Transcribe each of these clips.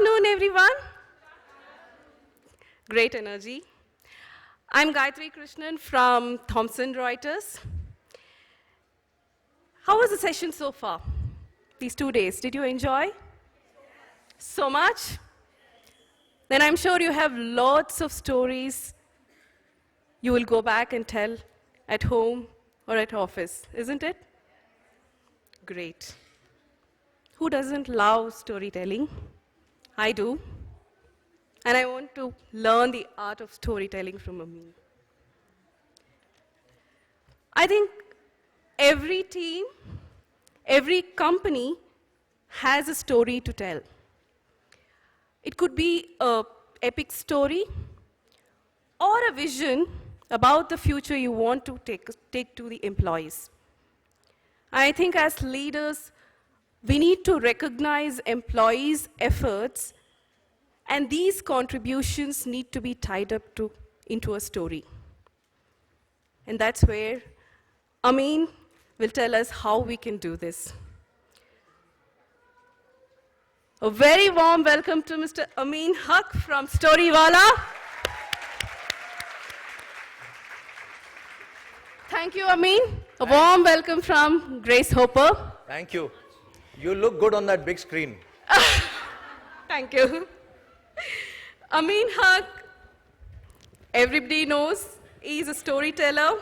afternoon, everyone. Great energy. I'm Gayatri Krishnan from Thomson Reuters. How was the session so far? These 2 days, did you enjoy? So much? Then I'm sure you have lots of stories you will go back and tell at home or at office, isn't it? Great. Who doesn't love storytelling? I do. And I want to learn the art of storytelling from Amin. I think every team, every company has a story to tell. It could be an epic story or a vision about the future you want to take to the employees. I think as leaders, we need to recognize employees' efforts, and these contributions need to be tied up into a story. And that's where Amin will tell us how we can do this. A very warm welcome to Mr. Amin Haq from Storywala. Thank you, Amin. A warm welcome from Grace Hopper. Thank you. You look good on that big screen. Thank you. Amin Haq, everybody knows, is a storyteller,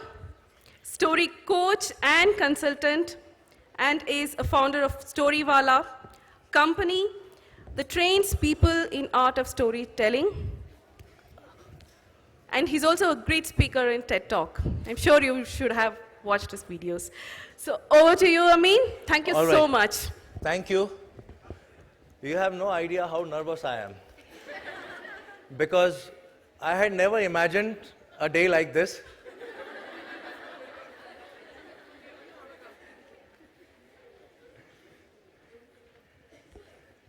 story coach and consultant, and is a founder of Storywala company that trains people in art of storytelling. And he's also a great speaker in TED Talk. I'm sure you should have watched his videos. So over to you, Amin. Thank you so much. Thank you. You have no idea how nervous I am. Because I had never imagined a day like this.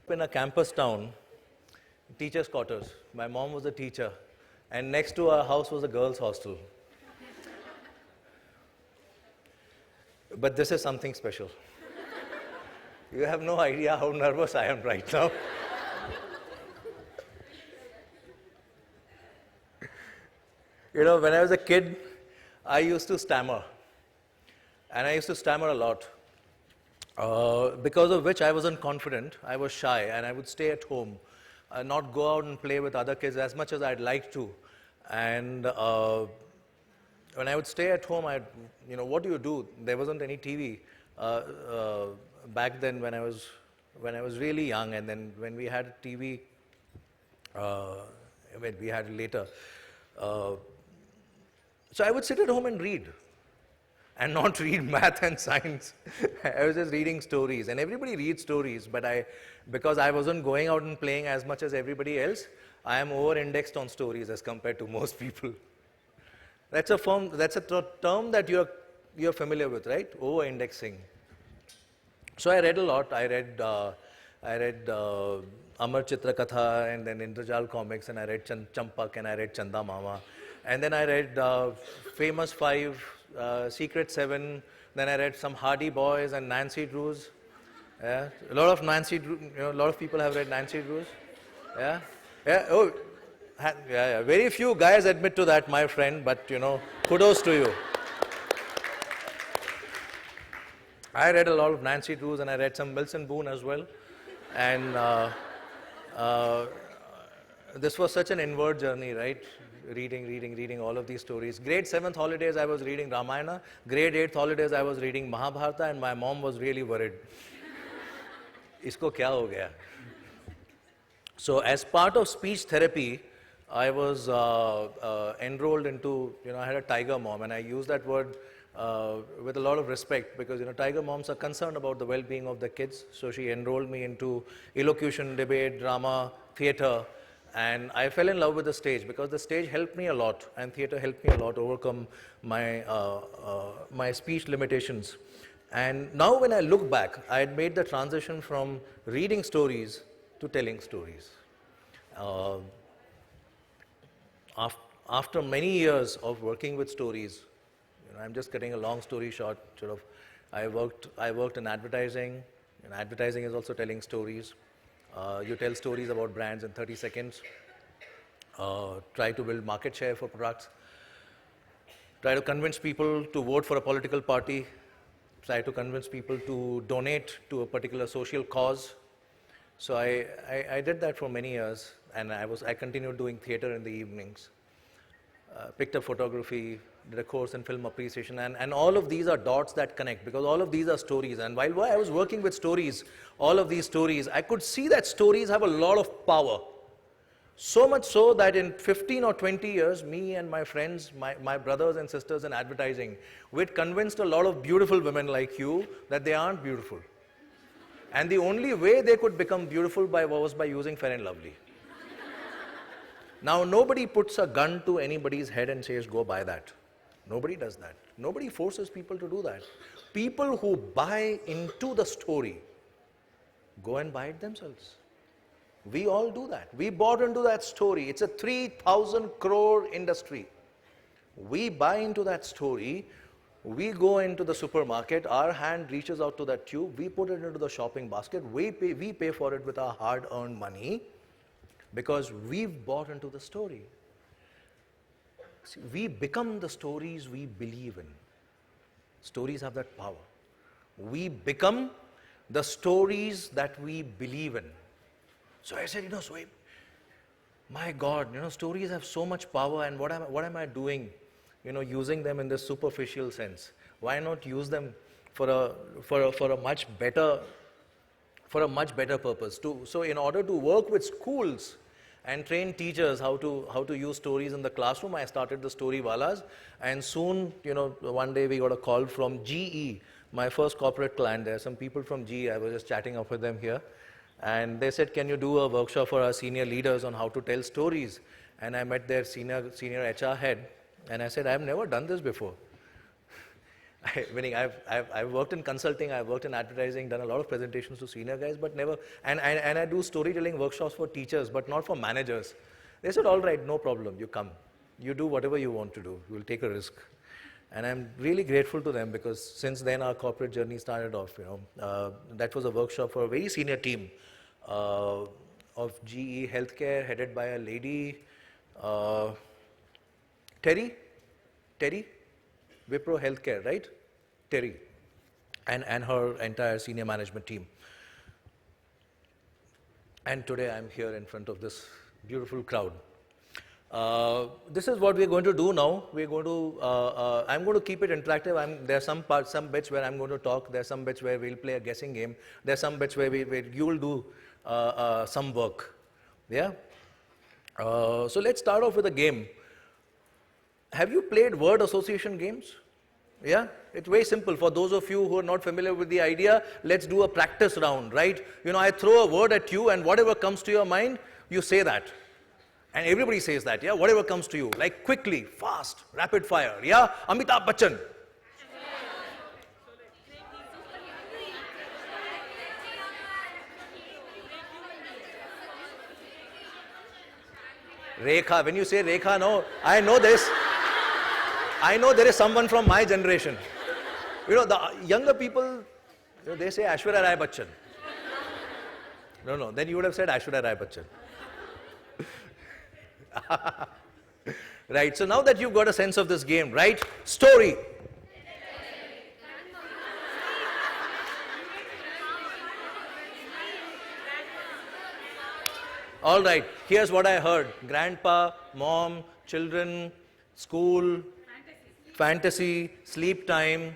In a campus town, teachers' quarters. My mom was a teacher, and next to our house was a girls' hostel. But this is something special. You have no idea how nervous I am right now. You know, when I was a kid, I used to stammer. And I used to stammer a lot. Because of which I wasn't confident, I was shy, and I would stay at home, not go out and play with other kids as much as I'd like to. And when I would stay at home, what do you do? There wasn't any TV back then when I was really young, and then when we had TV, we had it later. So I would sit at home and read. And not read math and science. I was just reading stories. And everybody reads stories, but because I wasn't going out and playing as much as everybody else, I am over-indexed on stories as compared to most people. That's a term that you're familiar with, right? Over-indexing. So I read a lot. I read Amar Chitra Katha, and then Indrajal comics, and I read Champak, and I read Chanda Mama. And then I read Famous Five, Secret Seven, then I read some Hardy Boys and Nancy Drews. Yeah, a lot of a lot of people have read Nancy Drews. Yeah, yeah. Oh, yeah. Very few guys admit to that, my friend. But kudos to you. I read a lot of Nancy Drews, and I read some Wilson Boone as well. And this was such an inward journey, right? Reading all of these stories. Grade 7th holidays, I was reading Ramayana. Grade 8th holidays, I was reading Mahabharata, and my mom was really worried. Isko kya ho gaya? So as part of speech therapy, I was enrolled into, I had a tiger mom, and I use that word with a lot of respect because, tiger moms are concerned about the well-being of the kids. So she enrolled me into elocution, debate, drama, theater. And I fell in love with the stage because the stage helped me a lot, and theater helped me a lot overcome my my speech limitations. And now when I look back, I had made the transition from reading stories to telling stories. After many years of working with stories, I'm just cutting a long story short. I worked in advertising, and advertising is also telling stories. You tell stories about brands in 30 seconds. Try to build market share for products. Try to convince people to vote for a political party. Try to convince people to donate to a particular social cause. So I did that for many years, and I continued doing theater in the evenings. Picked up photography, did a course in film appreciation, and all of these are dots that connect, because all of these are stories. And while I was working with stories, all of these stories, I could see that stories have a lot of power. So much so that in 15 or 20 years, me and my friends, my brothers and sisters in advertising, we'd convinced a lot of beautiful women like you that they aren't beautiful. And the only way they could become beautiful was by using Fair and Lovely. Now, nobody puts a gun to anybody's head and says, go buy that. Nobody does that. Nobody forces people to do that. People who buy into the story go and buy it themselves. We all do that. We bought into that story. It's a 3,000 crore industry. We buy into that story. We go into the supermarket. Our hand reaches out to that tube. We put it into the shopping basket. We pay for it with our hard-earned money, because we've bought into the story. See, we become the stories we believe in. Stories have that power. We become the stories that we believe in. So I said, Sohaib, my God, stories have so much power, and what am I doing, using them in this superficial sense? Why not use them for a much better purpose? So in order to work with schools and train teachers how to use stories in the classroom, I started the Story Walas, and soon, one day we got a call from GE, my first corporate client. There are some people from GE, I was just chatting up with them here, and they said, can you do a workshop for our senior leaders on how to tell stories? And I met their senior HR head, and I said, I've never done this before. Meaning I've worked in consulting, I've worked in advertising, done a lot of presentations to senior guys, but never, and I do storytelling workshops for teachers, but not for managers. They said, all right, no problem, you come. You do whatever you want to do, we'll take a risk. And I'm really grateful to them, because since then our corporate journey started off. That was a workshop for a very senior team of GE Healthcare, headed by a lady, Terry, Wipro Healthcare, right? Terry, and her entire senior management team. And today I'm here in front of this beautiful crowd. This is what we're going to do now. We're going to, I'm going to keep it interactive. There are some bits where I'm going to talk. There are some bits where we'll play a guessing game. There are some bits where you will do some work. Yeah? So let's start off with a game. Have you played word association games? Yeah? It's very simple. For those of you who are not familiar with the idea, let's do a practice round, right? I throw a word at you, and whatever comes to your mind, you say that. And everybody says that, yeah? Whatever comes to you, like quickly, fast, rapid fire, yeah? Amitabh Bachchan. Rekha, when you say Rekha, no, I know this. I know there is someone from my generation. The younger people, they say Aishwarya Rai Bachchan. No, then you would have said Aishwarya Rai Bachchan. Right, so now that you've got a sense of this game, right? Story. All right, here's what I heard. Grandpa, mom, children, school, fantasy, sleep time,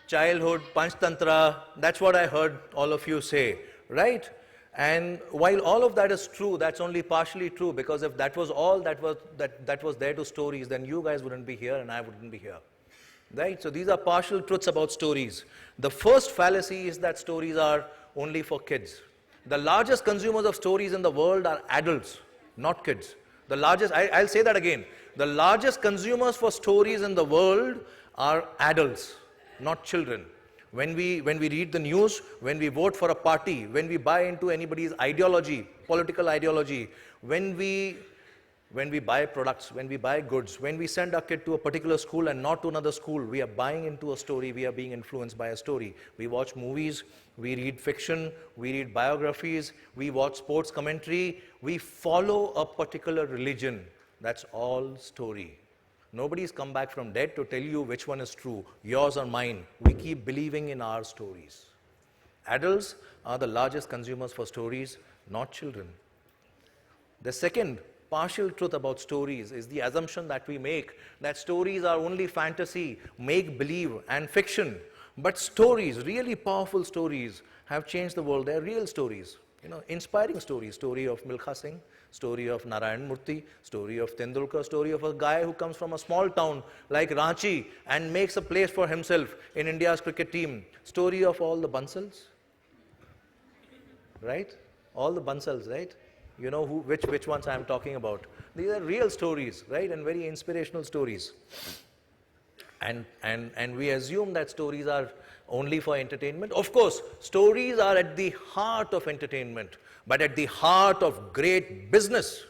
childhood, panchtantra. That's what I heard all of you say, right? And while all of that is true, that's only partially true, because if that was all that was there to stories, then you guys wouldn't be here and I wouldn't be here, right? So these are partial truths about stories. The first fallacy is that stories are only for kids. The largest consumers of stories in the world are adults, not kids. The largest, I'll say that again. The largest consumers for stories in the world are adults, not children. When we read the news, when we vote for a party, when we buy into anybody's ideology, political ideology, when we when we buy products, when we buy goods, when we send our kid to a particular school and not to another school, we are buying into a story, we are being influenced by a story. We watch movies, we read fiction, we read biographies, we watch sports commentary, we follow a particular religion. That's all story. Nobody's come back from dead to tell you which one is true, yours or mine. We keep believing in our stories. Adults are the largest consumers for stories, not children. The second partial truth about stories is the assumption that we make that stories are only fantasy, make-believe, and fiction. But stories, really powerful stories, have changed the world. They're real stories, inspiring stories. Story of Milkha Singh, story of Narayan Murthy, story of Tendulkar, story of a guy who comes from a small town like Ranchi and makes a place for himself in India's cricket team. Story of all the Bansals, right? All the Bansals, right? You know which ones I'm talking about. These are real stories, right? And very inspirational stories. And we assume that stories are only for entertainment. Of course, stories are at the heart of entertainment, but at the heart of great business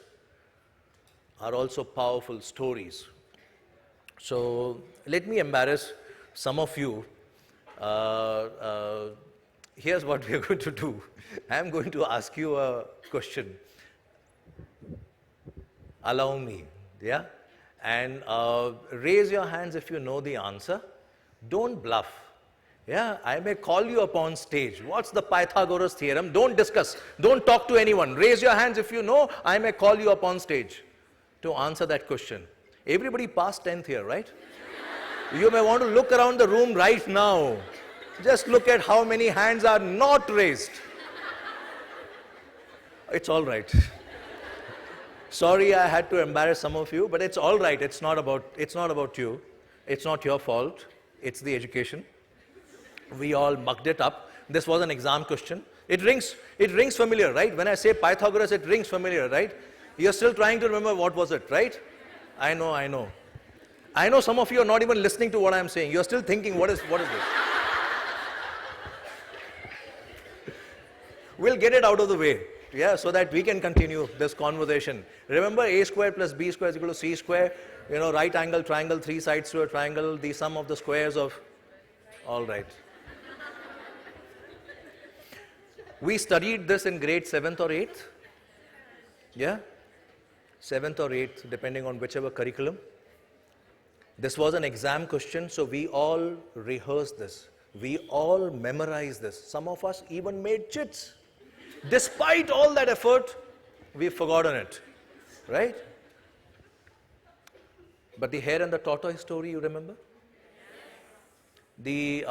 are also powerful stories. So let me embarrass some of you. Here's what we're going to do. I'm going to ask you a question. Allow me, yeah? And raise your hands if you know the answer. Don't bluff. Yeah, I may call you upon stage. What's the Pythagoras theorem? Don't discuss. Don't talk to anyone. Raise your hands if you know. I may call you upon stage to answer that question. Everybody passed 10th here, right? You may want to look around the room right now. Just look at how many hands are not raised. It's all right. Sorry I had to embarrass some of you, but it's all right. It's not about you. It's not your fault. It's the education. We all mucked it up. This was an exam question. It rings familiar, right? When I say Pythagoras, it rings familiar, right? You're still trying to remember what was it, right? I know. I know some of you are not even listening to what I'm saying. You're still thinking, what is this? We'll get it out of the way. Yeah, so that we can continue this conversation. Remember, a square plus b square is equal to c square. Right angle triangle, three sides to a triangle, the sum of the squares of... All right. We studied this in grade 7th or 8th. Yeah? 7th or 8th, depending on whichever curriculum. This was an exam question, so we all rehearsed this. We all memorized this. Some of us even made chits. Despite all that effort, we've forgotten it, right? But the hare and the tortoise story, you remember? The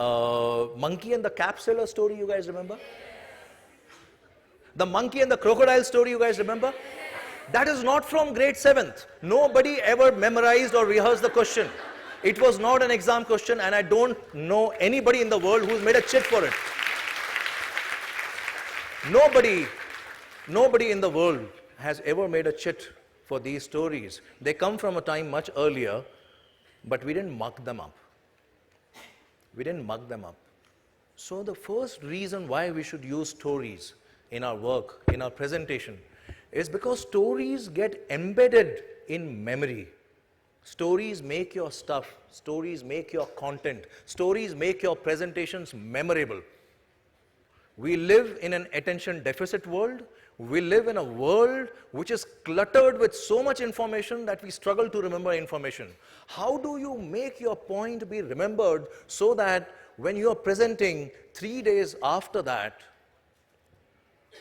monkey and the cap seller story, you guys remember? The monkey and the crocodile story, you guys remember? That is not from grade 7th. Nobody ever memorized or rehearsed the question. It was not an exam question, and I don't know anybody in the world who's made a chit for it. Nobody in the world has ever made a chit for these stories. They come from a time much earlier, but we didn't muck them up. So the first reason why we should use stories in our work, in our presentation, is because stories get embedded in memory. Stories make your stuff, stories make your content, stories make your presentations memorable. We live in an attention deficit world. We live in a world which is cluttered with so much information that we struggle to remember information. How do you make your point be remembered so that when you are presenting 3 days after that,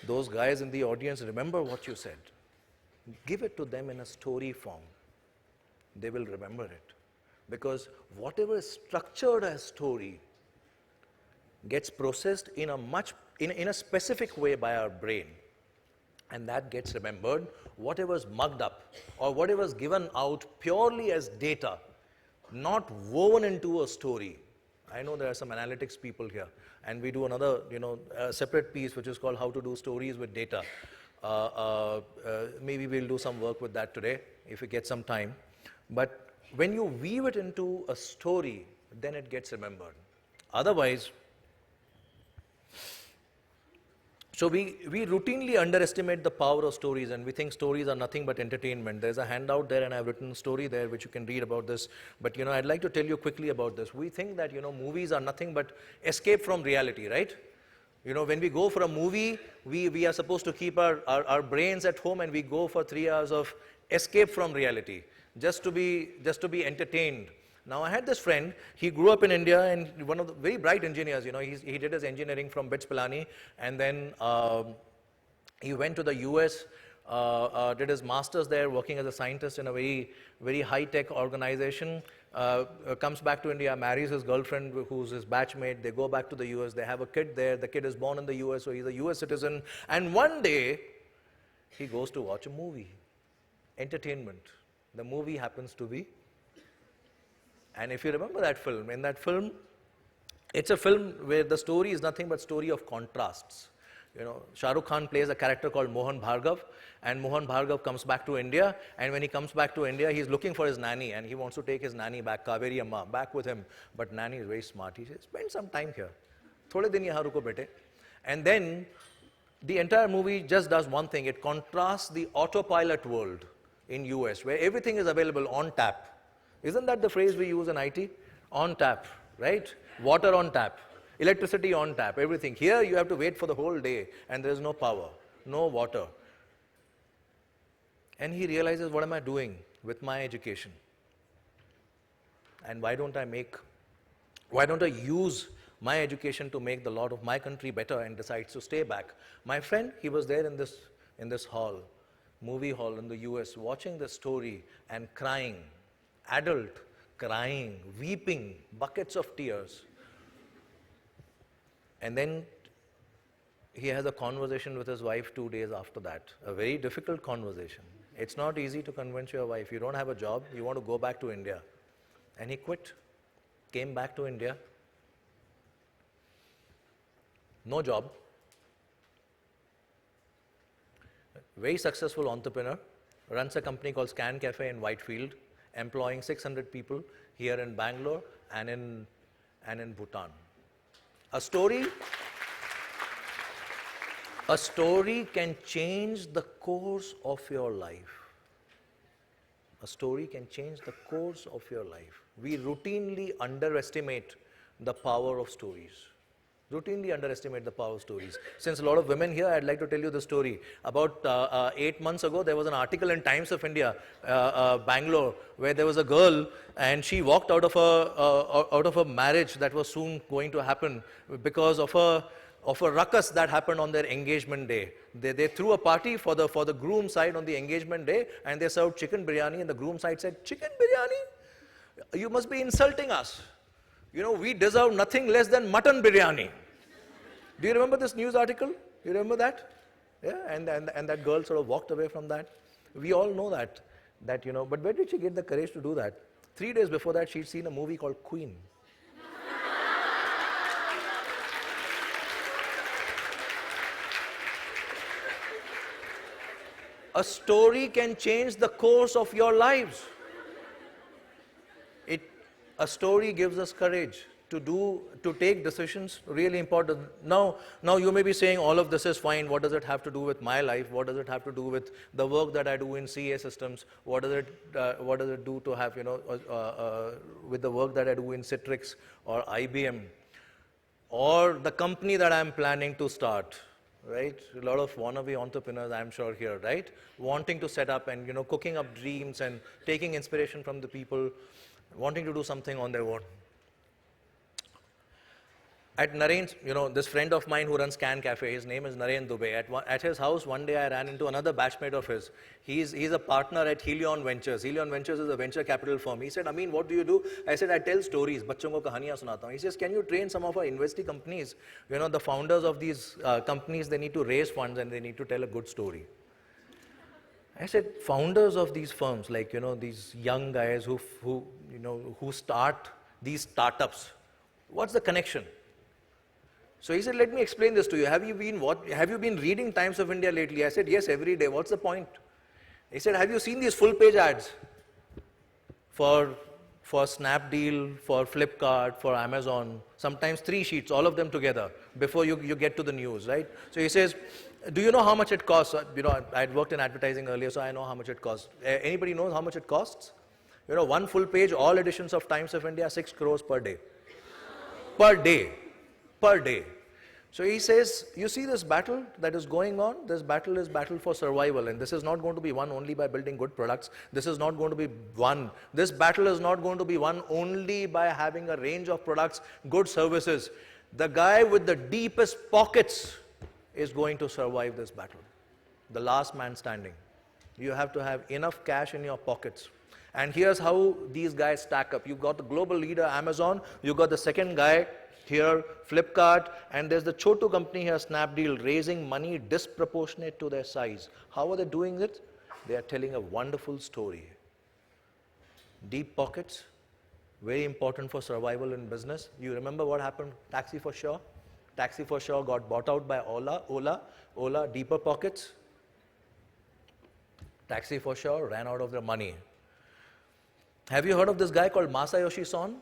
those guys in the audience remember what you said? Give it to them in a story form. They will remember it. Because whatever is structured as story gets processed in a specific way by our brain, and that gets remembered. Whatever's mugged up or whatever's given out purely as data, not woven into a story. I know there are some analytics people here, and we do another, separate piece which is called How to Do Stories with Data. Maybe we'll do some work with that today if we get some time. But when you weave it into a story, then it gets remembered. Otherwise, So we routinely underestimate the power of stories, and we think stories are nothing but entertainment. There's a handout there, and I've written a story there which you can read about this. But I'd like to tell you quickly about this. We think that movies are nothing but escape from reality, right? When we go for a movie, we are supposed to keep our brains at home, and we go for 3 hours of escape from reality, just to be entertained. Now, I had this friend, he grew up in India, and one of the very bright engineers, he did his engineering from BITS Pilani, and then he went to the US, did his master's there, working as a scientist in a very, very high-tech organization, comes back to India, marries his girlfriend, who's his batchmate, they go back to the US, they have a kid there, the kid is born in the US, so he's a US citizen, and one day, he goes to watch a movie, entertainment. The movie happens to be, and if you remember that film, in that film, it's a film where the story is nothing but story of contrasts. Shah Rukh Khan plays a character called Mohan Bhargav, and Mohan Bhargav comes back to India, and when he comes back to India, he's looking for his nanny, and he wants to take his nanny back, Kaveri Amma, back with him. But nanny is very smart. He says, spend some time here. Thode din yahan ruko bete. And then the entire movie just does one thing. It contrasts the autopilot world in US, where everything is available on tap. Isn't that the phrase we use in IT? On tap, right? Water on tap, electricity on tap, everything. Here you have to wait for the whole day, and there is no power, no water. And he realizes, what am I doing with my education? And why don't I use my education to make the lot of my country better, and decides to stay back. My friend, he was there in this hall, movie hall in the US, watching the story and crying. Adult, crying, weeping, buckets of tears. And then he has a conversation with his wife 2 days after that, a very difficult conversation. It's not easy to convince your wife. You don't have a job, you want to go back to India. And he quit, came back to India, no job, very successful entrepreneur, runs a company called Scan Cafe in Whitefield, employing 600 people here in Bangalore and in Bhutan. A story can change the course of your life. A story can change the course of your life. We routinely underestimate the power of stories. Routinely underestimate the power of stories. Since a lot of women here, I'd like to tell you the story. About 8 months ago, there was an article in Times of India, Bangalore, where there was a girl, and she walked out of a marriage that was soon going to happen because of a ruckus that happened on their engagement day. They threw a party for the groom side on the engagement day, and they served chicken biryani, and the groom side said, "Chicken biryani? You must be insulting us. We deserve nothing less than mutton biryani." Do you remember this news article? You remember that? Yeah, and that girl sort of walked away from that. We all know that, but where did she get the courage to do that? 3 days before that, she'd seen a movie called Queen. A story can change the course of your lives. A story gives us courage to take decisions, really important. Now you may be saying, all of this is fine, what does it have to do with my life? What does it have to do with the work that I do in CA systems? What does it do to have, with the work that I do in Citrix or IBM? Or the company that I'm planning to start, right? A lot of wannabe entrepreneurs, I'm sure here, right? Wanting to set up and, cooking up dreams and taking inspiration from the people, wanting to do something on their own. At Naren's, this friend of mine who runs Scan Cafe, his name is Naren Dubey. At his house, one day I ran into another batchmate of his. He's a partner at Helion Ventures. Helion Ventures is a venture capital firm. He said, "Amin, what do you do?" I said, "I tell stories. Bachchon ko kahaniyan sunata hu." He says, "Can you train some of our investee companies? The founders of these companies, they need to raise funds and they need to tell a good story." I said, founders of these firms, like, these young guys who start these startups, what's the connection? So he said, "Let me explain this to you. Have you been reading Times of India lately?" I said, "Yes, every day. What's the point?" He said, "Have you seen these full page ads for for Snapdeal, for Flipkart, for Amazon, sometimes 3 sheets, all of them together, before you get to the news, right? So he says, do you know how much it costs? You know, I'd worked in advertising earlier, so I know how much it costs. Anybody knows how much it costs? You know, one full page, all editions of Times of India, 6 crores per day. Per day. Per day. So he says, you see this battle that is going on? This battle is battle for survival, and this is not going to be won only by building good products. This is not going to be won. This battle is not going to be won only by having a range of products, good services. The guy with the deepest pockets is going to survive this battle. The last man standing. You have to have enough cash in your pockets. And here's how these guys stack up. You've got the global leader, Amazon. You've got the second guy here, Flipkart. And there's the Chotu company here, Snapdeal, raising money disproportionate to their size. How are they doing it? They are telling a wonderful story. Deep pockets, very important for survival in business. You remember what happened? Taxi for Sure. Taxi for Sure got bought out by Ola, deeper pockets. Taxi for Sure ran out of their money. Have you heard of this guy called Masayoshi Son?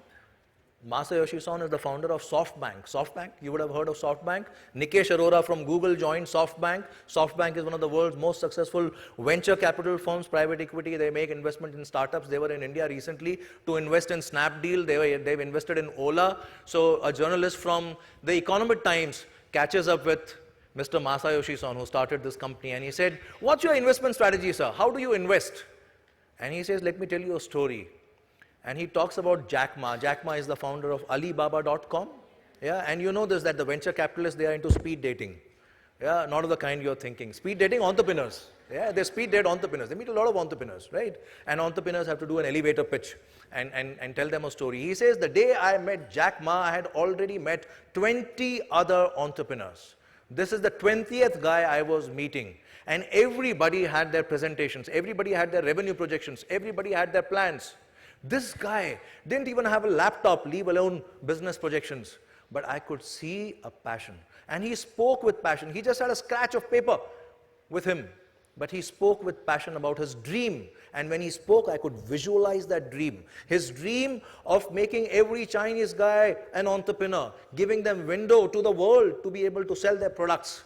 Masayoshi Son is the founder of SoftBank. SoftBank, you would have heard of SoftBank. Nikesh Arora from Google joined SoftBank. SoftBank is one of the world's most successful venture capital firms, private equity. They make investment in startups. They were in India recently to invest in Snapdeal. They've invested in Ola. So a journalist from the Economic Times catches up with Mr. Masayoshi Son, who started this company, and he said, what's your investment strategy, sir? How do you invest? And he says, let me tell you a story. And he talks about Jack Ma. Jack Ma is the founder of Alibaba.com. Yeah, and you know this, that the venture capitalists, they are into speed dating. Yeah, not of the kind you're thinking. Speed dating entrepreneurs. Yeah, they speed date entrepreneurs. They meet a lot of entrepreneurs, right? And entrepreneurs have to do an elevator pitch and tell them a story. He says, the day I met Jack Ma, I had already met 20 other entrepreneurs. This is the 20th guy I was meeting. And everybody had their presentations. Everybody had their revenue projections. Everybody had their plans. This guy didn't even have a laptop, leave alone business projections. But I could see a passion. And he spoke with passion. He just had a scratch of paper with him. But he spoke with passion about his dream. And when he spoke, I could visualize that dream. His dream of making every Chinese guy an entrepreneur, giving them window to the world to be able to sell their products.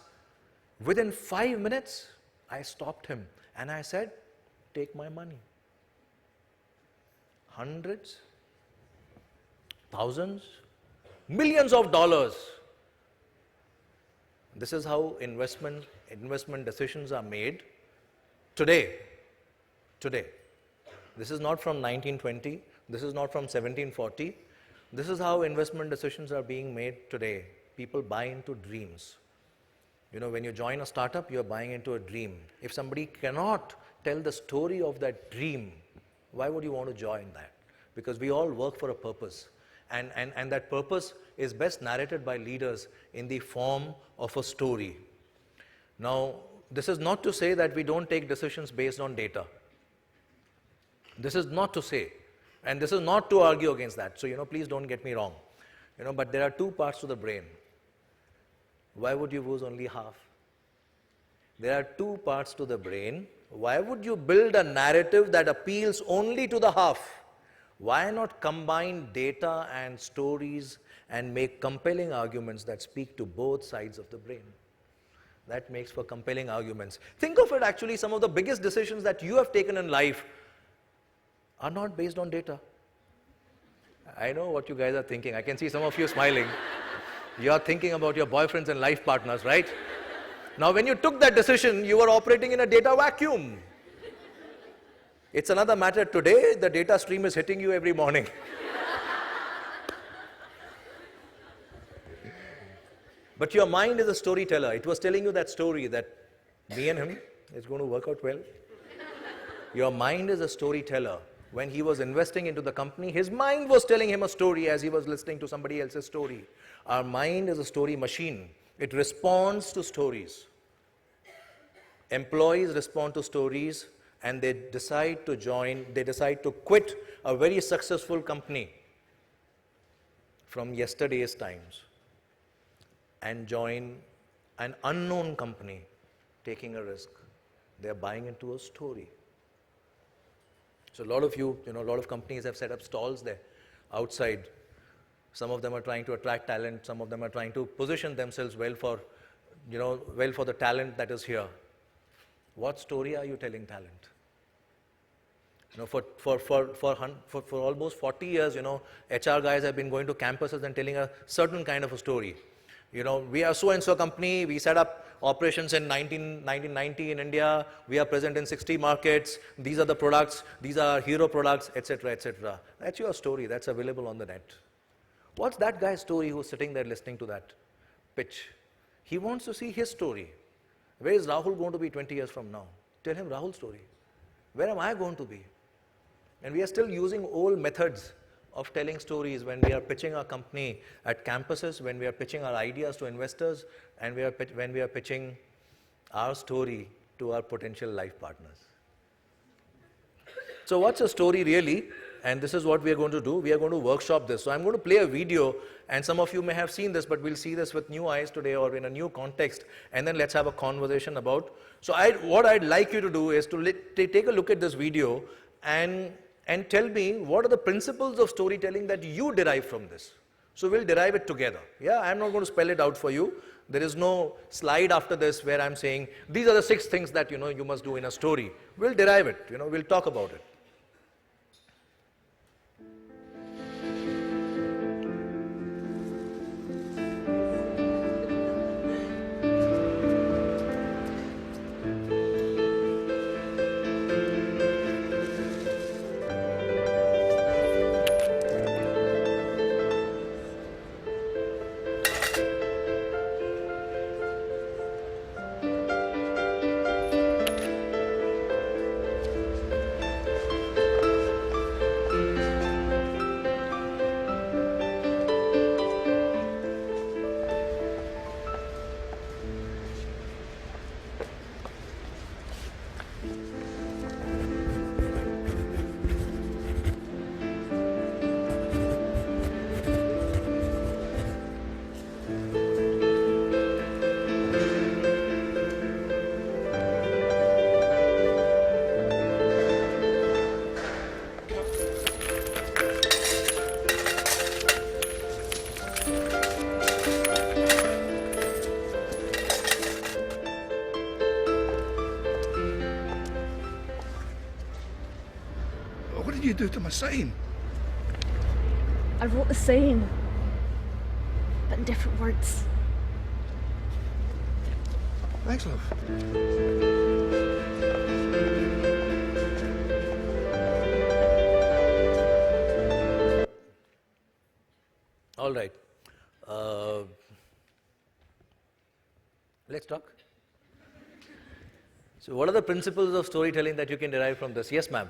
Within 5 minutes, I stopped him and I said, take my money. Hundreds, thousands, millions of dollars. This is how investment decisions are made today. Today. This is not from 1920. This is not from 1740. This is how investment decisions are being made today. People buy into dreams. You know, when you join a startup, you're buying into a dream. If somebody cannot tell the story of that dream, why would you want to join that? Because we all work for a purpose. And that purpose is best narrated by leaders in the form of a story. Now, this is not to say that we don't take decisions based on data. This is not to say, and this is not to argue against that. So, please don't get me wrong. But there are 2 parts to the brain. Why would you use only half? There are 2 parts to the brain. Why would you build a narrative that appeals only to the half? Why not combine data and stories and make compelling arguments that speak to both sides of the brain? That makes for compelling arguments. Think of it, actually, some of the biggest decisions that you have taken in life are not based on data. I know what you guys are thinking. I can see some of you smiling. You are thinking about your boyfriends and life partners, right? Now, when you took that decision, you were operating in a data vacuum. It's another matter today, the data stream is hitting you every morning. But your mind is a storyteller. It was telling you that story that me and him is going to work out well. Your mind is a storyteller. When he was investing into the company, his mind was telling him a story as he was listening to somebody else's story. Our mind is a story machine. It responds to stories. Employees respond to stories, and they decide to quit a very successful company from yesterday's times and join an unknown company taking a risk. They're buying into a story. So a lot of you, a lot of companies have set up stalls there outside. Some of them are trying to attract talent. Some of them are trying to position themselves well for, well for the talent that is here. What story are you telling talent? For almost 40 years, HR guys have been going to campuses and telling a certain kind of a story. We are so-and-so company, we set up operations in 1990 in India, we are present in 60 markets, these are the products, these are hero products, etc., etc. That's your story, that's available on the net. What's that guy's story who's sitting there listening to that pitch? He wants to see his story. Where is Rahul going to be 20 years from now? Tell him Rahul's story. Where am I going to be? And we are still using old methods of telling stories when we are pitching our company at campuses, when we are pitching our ideas to investors, and when we are pitching our story to our potential life partners. So what's a story really? And this is what we are going to do. We are going to workshop this. So I'm going to play a video, and some of you may have seen this, but we'll see this with new eyes today or in a new context, and then let's have a conversation about. So what I'd like you to do is to take a look at this video and tell me what are the principles of storytelling that you derive from this. So we'll derive it together. Yeah, I'm not going to spell it out for you. There is no slide after this where I'm saying, these are the 6 things that, you must do in a story. We'll derive it, we'll talk about it. What did you do to my sign? I wrote the same, but in different words. Thanks, love. All right. Let's talk. So what are the principles of storytelling that you can derive from this? Yes, ma'am.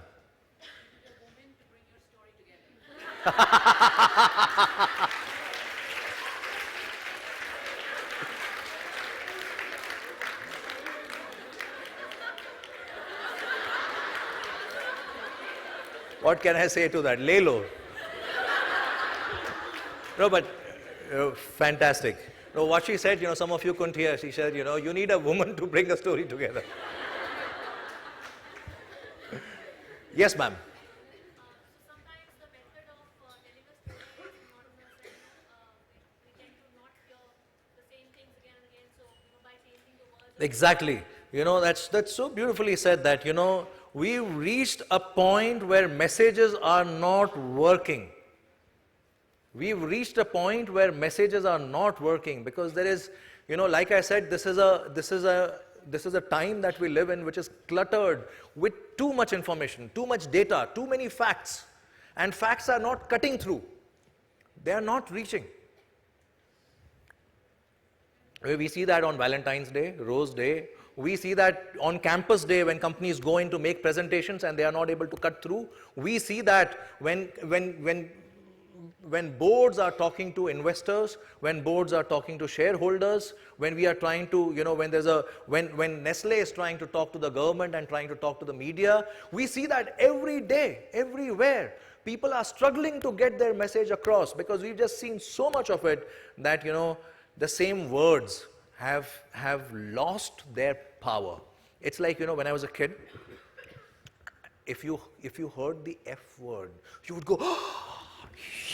What can I say to that? Lay low. No, but fantastic. No, what she said, some of you couldn't hear. She said, you need a woman to bring a story together. Yes, ma'am. Sometimes the method of telling a story is not in the sense we tend to not hear the same things again and again. So by changing the words. Exactly. That's so beautifully said that, we've reached a point where messages are not working. We've reached a point where messages are not working because there is, like I said, this is a time that we live in which is cluttered with too much information, too much data, too many facts. And facts are not cutting through. They are not reaching. We see that on Valentine's Day, Rose Day. We see that on campus day when companies go in to make presentations and they are not able to cut through. We see that when boards are talking to investors, when boards are talking to shareholders, when we are trying to, when Nestle is trying to talk to the government and trying to talk to the media, we see that every day, everywhere. People are struggling to get their message across because we've just seen so much of it that, the same words have lost their power. It's like, when I was a kid, if you heard the F word, you would go,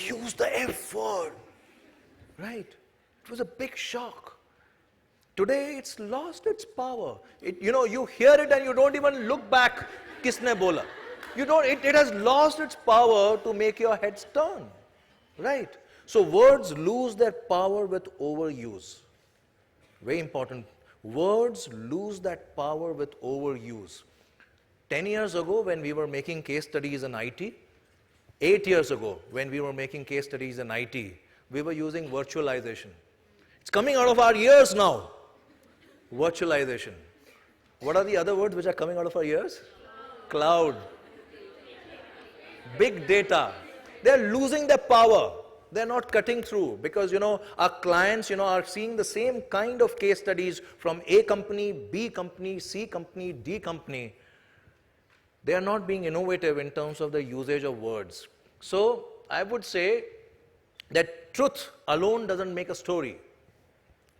use the F word, right? It was a big shock. Today, it's lost its power. You hear it and you don't even look back, kisne bola. It has lost its power to make your heads turn, right? So words lose their power with overuse. Very important. Words lose that power with overuse. 10 years ago, when we were making case studies in IT, 8 years ago, when we were making case studies in IT, we were using virtualization. It's coming out of our ears now. Virtualization. What are the other words which are coming out of our ears? Cloud. Big data. They're losing their power. They're not cutting through because, our clients, are seeing the same kind of case studies from A company, B company, C company, D company. They are not being innovative in terms of the usage of words. So, I would say that truth alone doesn't make a story.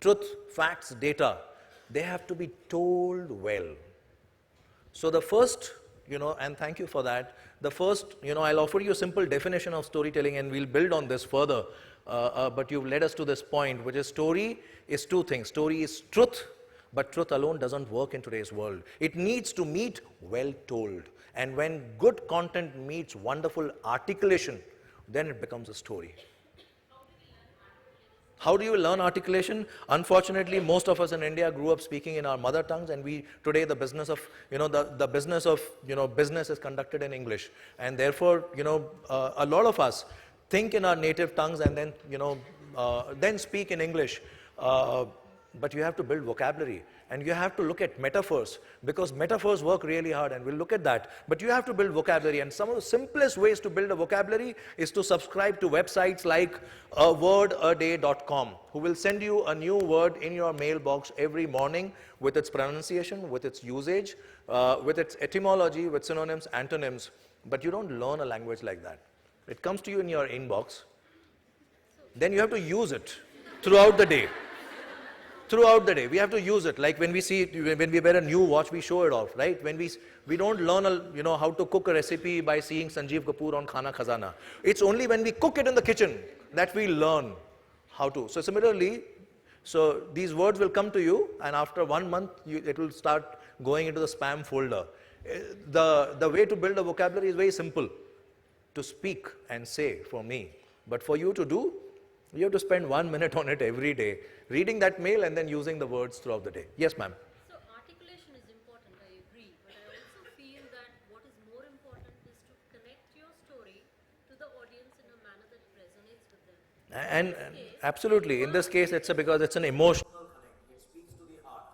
Truth, facts, data, they have to be told well. So the first, and thank you for that, the first, I'll offer you a simple definition of storytelling and we'll build on this further. But you've led us to this point, which is story is two things. Story is truth, but truth alone doesn't work in today's world. It needs to meet well told. And when good content meets wonderful articulation, then it becomes a story. How do you learn articulation? Unfortunately, most of us in India grew up speaking in our mother tongues, and today the business of, business is conducted in English. And therefore, a lot of us think in our native tongues and then, then speak in English. But you have to build vocabulary. And you have to look at metaphors, because metaphors work really hard, and we'll look at that. But you have to build vocabulary, and some of the simplest ways to build a vocabulary is to subscribe to websites like awordaday.com, who will send you a new word in your mailbox every morning with its pronunciation, with its usage, with its etymology, with synonyms, antonyms. But you don't learn a language like that. It comes to you in your inbox. Then you have to use it throughout the day. Throughout the day, we have to use it. Like when we wear a new watch, we show it off, right? When we don't learn, how to cook a recipe by seeing Sanjeev Kapoor on Khana Khazana. It's only when we cook it in the kitchen that we learn how to. So similarly, these words will come to you, and after 1 month, it will start going into the spam folder. The way to build a vocabulary is very simple. To speak and say, for me. But for you to do, you have to spend 1 minute on it every day, reading that mail and then using the words throughout the day. Yes, ma'am. So articulation is important, I agree, but I also feel that what is more important is to connect your story to the audience in a manner that resonates with them. And absolutely, in this case, because it's an emotional connect. It speaks to the heart.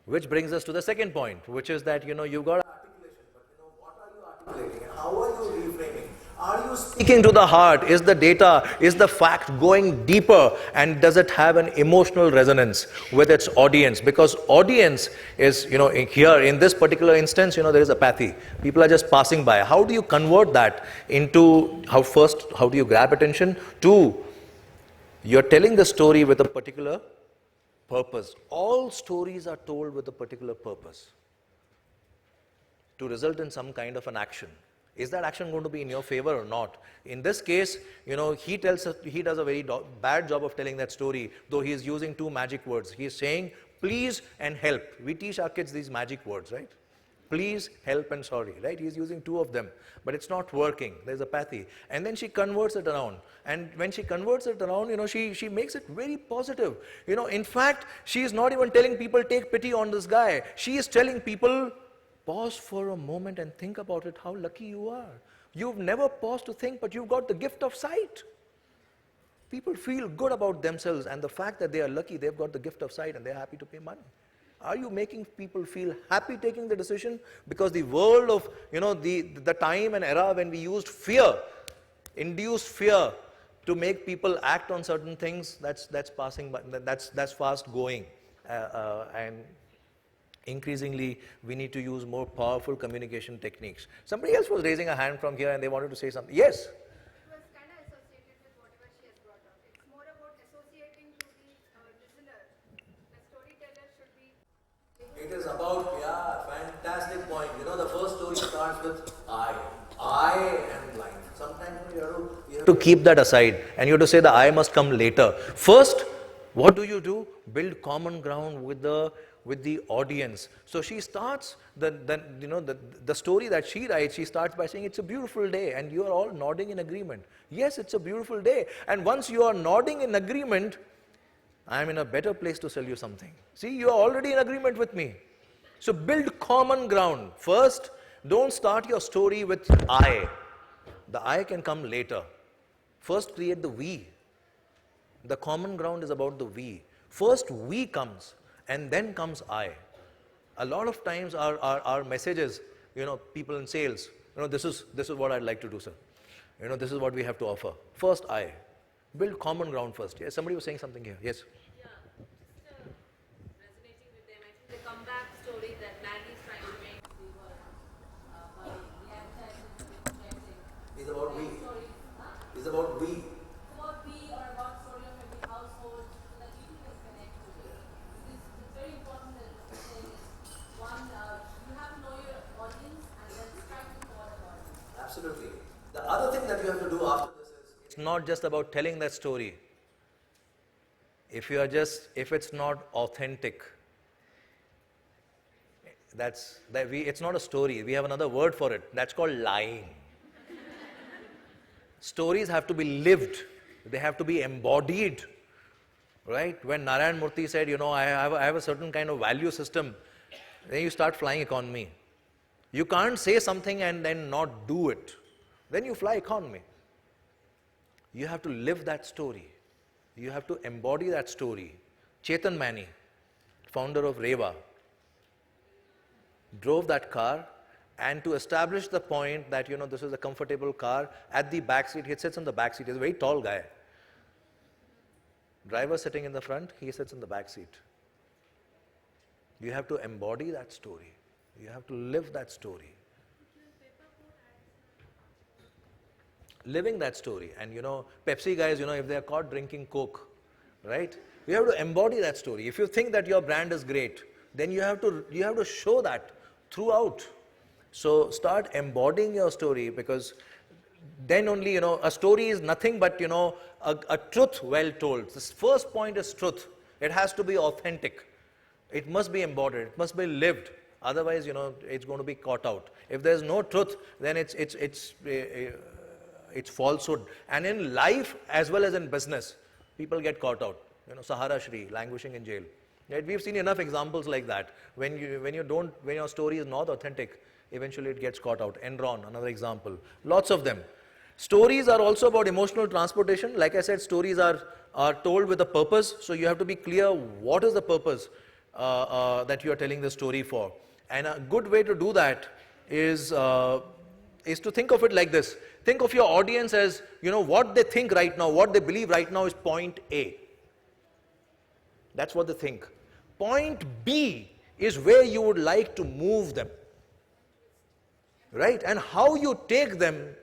Which brings us to the second point, which is that, you've got articulation, but what are you articulating and how are you reframing? Are you speaking to the heart? Is the data, is the fact going deeper, and does it have an emotional resonance with its audience? Because audience is, here in this particular instance, there is apathy. People are just passing by. How do you convert that into, how do you grab attention? Two, you're telling the story with a particular purpose. All stories are told with a particular purpose. To result in some kind of an action. Is that action going to be in your favor or not? In this case, he does a very bad job of telling that story, though he is using two magic words. He is saying, please and help. We teach our kids these magic words, right? Please, help, and sorry, right? He is using two of them, but it's not working. There's apathy. And then she converts it around. And when she converts it around, she makes it very positive. In fact, she is not even telling people, take pity on this guy. She is telling people, pause for a moment and think about it, how lucky you are. You've never paused to think, but you've got the gift of sight. People feel good about themselves, and the fact that they are lucky, they've got the gift of sight and they're happy to pay money. Are you making people feel happy taking the decision? Because the world of, the time and era when we used fear, induced fear to make people act on certain things, that's passing by, that's fast going. And increasingly, we need to use more powerful communication techniques. Somebody else was raising a hand from here and they wanted to say something. Yes? It was kind of associated with whatever she has brought up. It's more about associating to the listener. The storyteller should be story starts with I. I am blind. Sometimes you have to keep that aside and you have to say the I must come later. First, what do? Build common ground with the audience. So she starts the story that she writes. She starts by saying it's a beautiful day, and you are all nodding in agreement. Yes, it's a beautiful day. And once you are nodding in agreement, I am in a better place to sell you something. See, you are already in agreement with me. So build common ground. First, don't start your story with I. The I can come later. First, create the we. The common ground is about the we. First, we comes, and then comes I. A lot of times our messages, people in sales, this is what I'd like to do, sir. This is what we have to offer. First, I. Build common ground first. Yes, somebody was saying something here. Yes. Yeah, just resonating with them. I think the comeback story that Maggie is trying to make, we were by the advertising projecting. It's about we. Stories, It's about we. It's about we or about story of every household so that people can connect to it. It's very important that what you're saying is one, you have to know your audience and then strike the chord about it. Absolutely. The other thing that you have to do after this is, it's not just about telling that story. If it's not authentic, it's not a story. We have another word for it. That's called lying. Stories have to be lived. They have to be embodied. Right? When Narayan Murthy said, I have a certain kind of value system, then you start flying economy. You can't say something and then not do it. Then you fly economy. You have to live that story. You have to embody that story. Chetan Mani, founder of Reva, drove that car, and to establish the point that, this is a comfortable car, at the back seat, he sits in the back seat. He's a very tall guy. Driver sitting in the front, he sits in the back seat. You have to embody that story. You have to live that story. Living that story. And Pepsi guys, if they are caught drinking Coke, right? You have to embody that story. If you think that your brand is great, then you have to show that throughout. So start embodying your story, because then only, a story is nothing but, a truth well told. This first point is truth. It has to be authentic. It must be embodied. It must be lived. Otherwise, it's going to be caught out. If there's no truth, then it's falsehood. And in life as well as in business, people get caught out. Sahara Shri, languishing in jail. Right? We've seen enough examples like that. When your story is not authentic, eventually it gets caught out. Enron, another example. Lots of them. Stories are also about emotional transportation. Like I said, stories are told with a purpose. So you have to be clear what is the purpose that you are telling the story for. And a good way to do that is to think of it like this. Think of your audience as, what they think right now, what they believe right now is point A. That's what they think. Point B is where you would like to move them. Right? And how you take them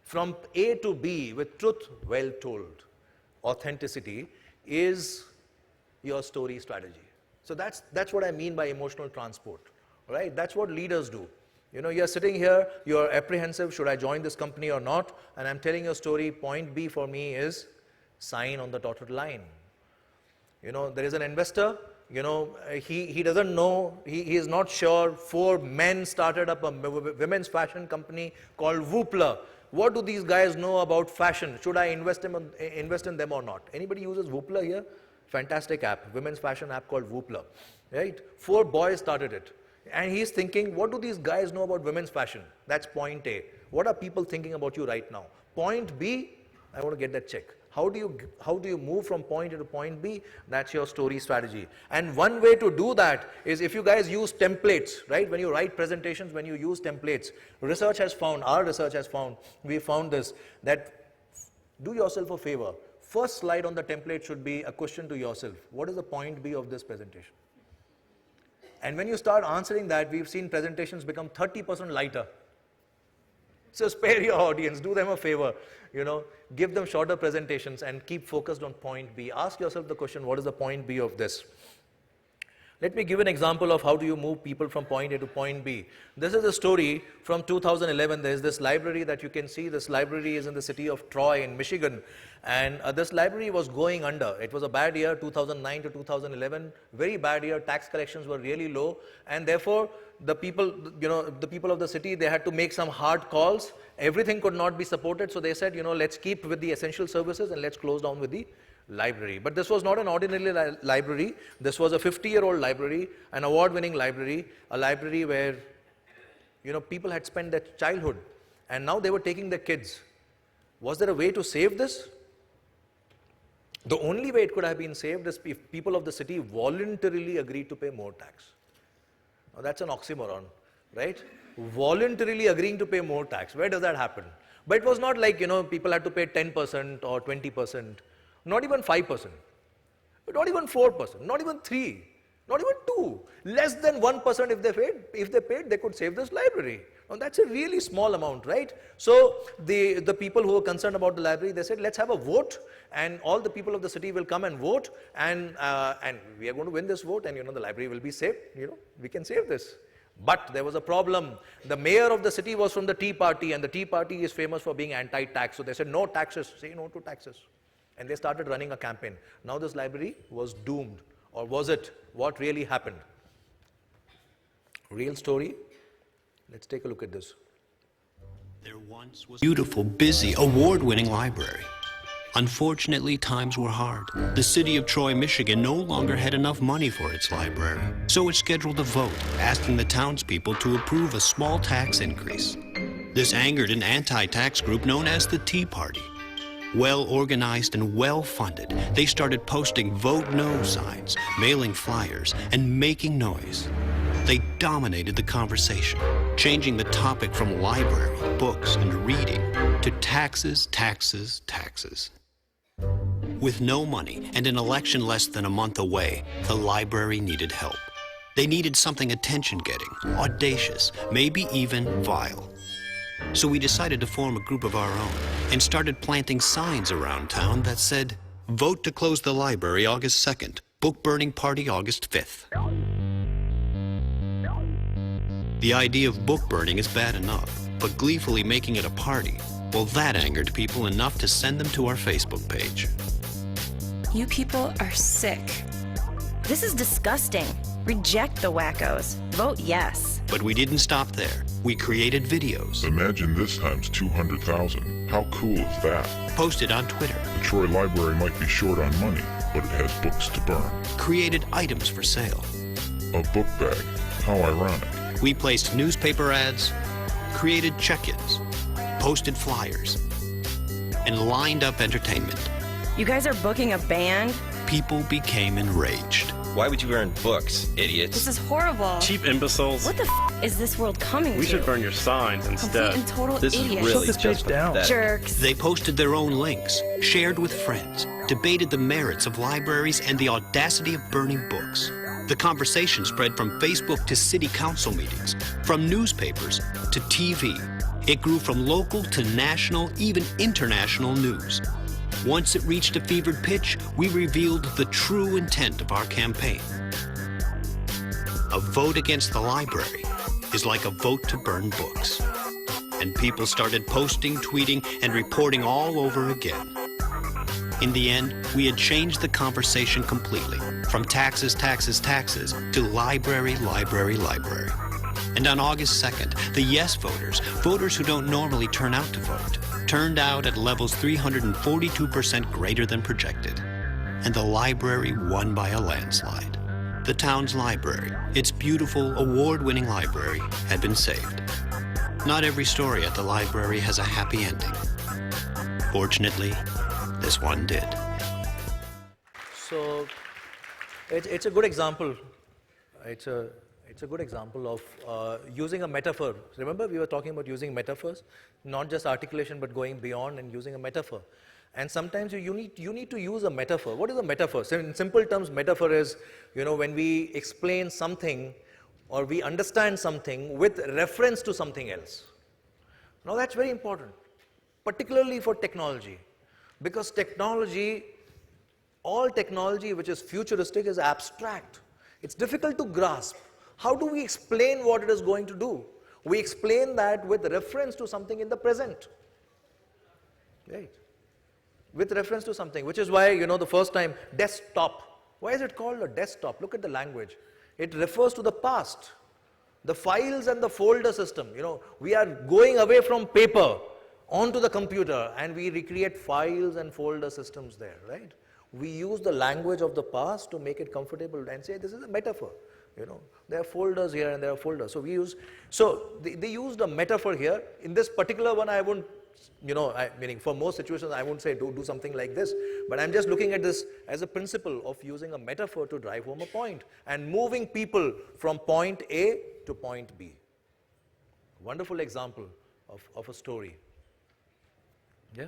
from A to B with truth well told, authenticity, is your story strategy. So that's what I mean by emotional transport. Right? That's what leaders do. You're sitting here, you're apprehensive, should I join this company or not? And I'm telling your story, point B for me is sign on the dotted line. There is an investor, he doesn't know, he is not sure. 4 men started up a women's fashion company called Woopler. What do these guys know about fashion? Should I invest in them or not? Anybody uses Woopler here? Fantastic app, women's fashion app called Woopler. Right? 4 boys started it. And he's thinking, what do these guys know about women's fashion? That's point A. What are people thinking about you right now? Point B, I want to get that check. How do you move from point A to point B? That's your story strategy. And one way to do that is if you guys use templates, right? When you write presentations, when you use templates, our research has found, we found this, that do yourself a favor. First slide on the template should be a question to yourself. What is the point B of this presentation? And when you start answering that, we've seen presentations become 30% lighter. So spare your audience, do them a favor, give them shorter presentations and keep focused on point B. Ask yourself the question, what is the point B of this? Let me give an example of how do you move people from point A to point B. This is a story from 2011. There is this library that you can see. This library is in the city of Troy in Michigan. And this library was going under. It was a bad year, 2009 to 2011. Very bad year. Tax collections were really low. And therefore, the people, the people of the city, they had to make some hard calls. Everything could not be supported. So they said, let's keep with the essential services and let's close down with the library. But this was not an ordinary library. This was a 50-year-old library, an award-winning library, a library where, people had spent their childhood, and now they were taking their kids. Was there a way to save this? The only way it could have been saved is if people of the city voluntarily agreed to pay more tax. Now that's an oxymoron, right? Voluntarily agreeing to pay more tax. Where does that happen? But it was not like, people had to pay 10% or 20%. Not even 5%, not even 4%, not even 3%, not even 2%, less than 1% if they paid, they could save this library. Now that's a really small amount, right? So the people who were concerned about the library, they said, let's have a vote, and all the people of the city will come and vote, and we are going to win this vote, and the library will be saved, we can save this. But there was a problem. The mayor of the city was from the Tea Party, and the Tea Party is famous for being anti-tax. So they said, no taxes, say no to taxes. And they started running a campaign. Now this library was doomed. Or was it? What really happened? Real story? Let's take a look at this. There once was a beautiful, busy, award-winning library. Unfortunately, times were hard. The city of Troy, Michigan no longer had enough money for its library, so it scheduled a vote asking the townspeople to approve a small tax increase. This angered an anti-tax group known as the Tea Party. Well-organized and well-funded, they started posting Vote No signs, mailing flyers, and making noise. They dominated the conversation, changing the topic from library, books, and reading to taxes, taxes, taxes. With no money and an election less than a month away, the library needed help. They needed something attention-getting, audacious, maybe even vile. So we decided to form a group of our own and started planting signs around town that said, vote to close the library August 2nd, book burning party August 5th. The idea of book burning is bad enough, but gleefully making it a party, well, that angered people enough to send them to our Facebook page. You people are sick. This is disgusting. Reject the wackos. Vote yes. But we didn't stop there. We created videos. Imagine this times 200,000. How cool is that? Posted on Twitter. The Troy Library might be short on money, but it has books to burn. Created items for sale. A book bag. How ironic. We placed newspaper ads, created check-ins, posted flyers, and lined up entertainment. You guys are booking a band? People became enraged. Why would you burn books, idiots? This is horrible. Cheap imbeciles. What the is this world coming to? We should burn your signs instead. Complete and total this idiots. is really just pathetic. Jerks. They posted their own links, shared with friends, debated the merits of libraries and the audacity of burning books. The conversation spread from Facebook to city council meetings, from newspapers to TV. It grew from local to national, even international news. Once it reached a fevered pitch, we revealed the true intent of our campaign. A vote against the library is like a vote to burn books. And people started posting, tweeting, and reporting all over again. In the end, we had changed the conversation completely, from taxes, taxes, taxes, to library, library, library. And on August 2nd, the yes voters, voters who don't normally turn out to vote, turned out at levels 342% greater than projected. And the library won by a landslide. The town's library, its beautiful, award-winning library, had been saved. Not every story at the library has a happy ending. Fortunately, this one did. So, it's a good example. It's a good example of using a metaphor. Remember, we were talking about using metaphors, not just articulation, but going beyond and using a metaphor. And sometimes you need to use a metaphor. What is a metaphor? So in simple terms, metaphor is, when we explain something or we understand something with reference to something else. Now that's very important, particularly for technology, because all technology which is futuristic is abstract. It's difficult to grasp. How do we explain what it is going to do? We explain that with reference to something in the present. Right? With reference to something, which is why, the first time, desktop. Why is it called a desktop? Look at the language. It refers to the past. The files and the folder system. We are going away from paper onto the computer and we recreate files and folder systems there, right? We use the language of the past to make it comfortable and say this is a metaphor. There are folders here and there are folders. So they used a metaphor here. In this particular one, I wouldn't, meaning for most situations, I won't say do something like this. But I'm just looking at this as a principle of using a metaphor to drive home a point and moving people from point A to point B. Wonderful example of a story. Yeah.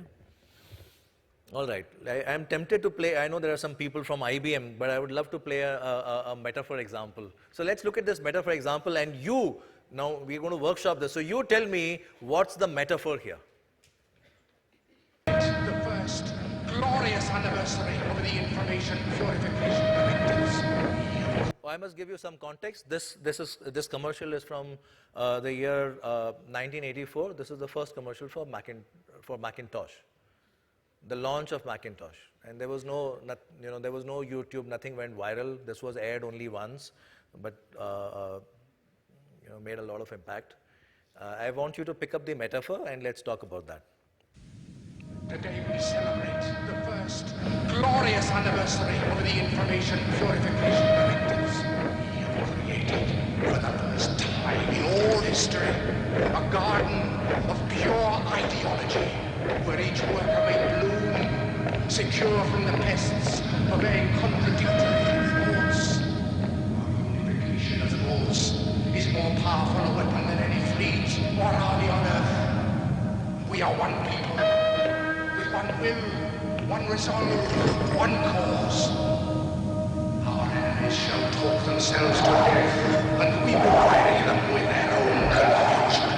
All right. I'm tempted to play. I know there are some people from IBM, but I would love to play a metaphor example. So let's look at this metaphor example, and now we're going to workshop this. So you tell me what's the metaphor here. The first glorious anniversary of the information purification directives. I must give you some context. This commercial is from the year 1984. This is the first commercial for Macintosh. The launch of Macintosh, and there was no YouTube, nothing went viral. This was aired only once, but made a lot of impact. I want you to pick up the metaphor and let's talk about that. Today we celebrate the first glorious anniversary of the information purification directives. We have created for the first time in all history a garden of pure ideology where each worker may bloom, secure from the pests of a contradictory thoughts. Our unification of thoughts is more powerful a weapon than any fleet or army on earth. We are one people, with one will, one resolve, one cause. Our enemies shall talk themselves to death, and we will bury them with their own confusion.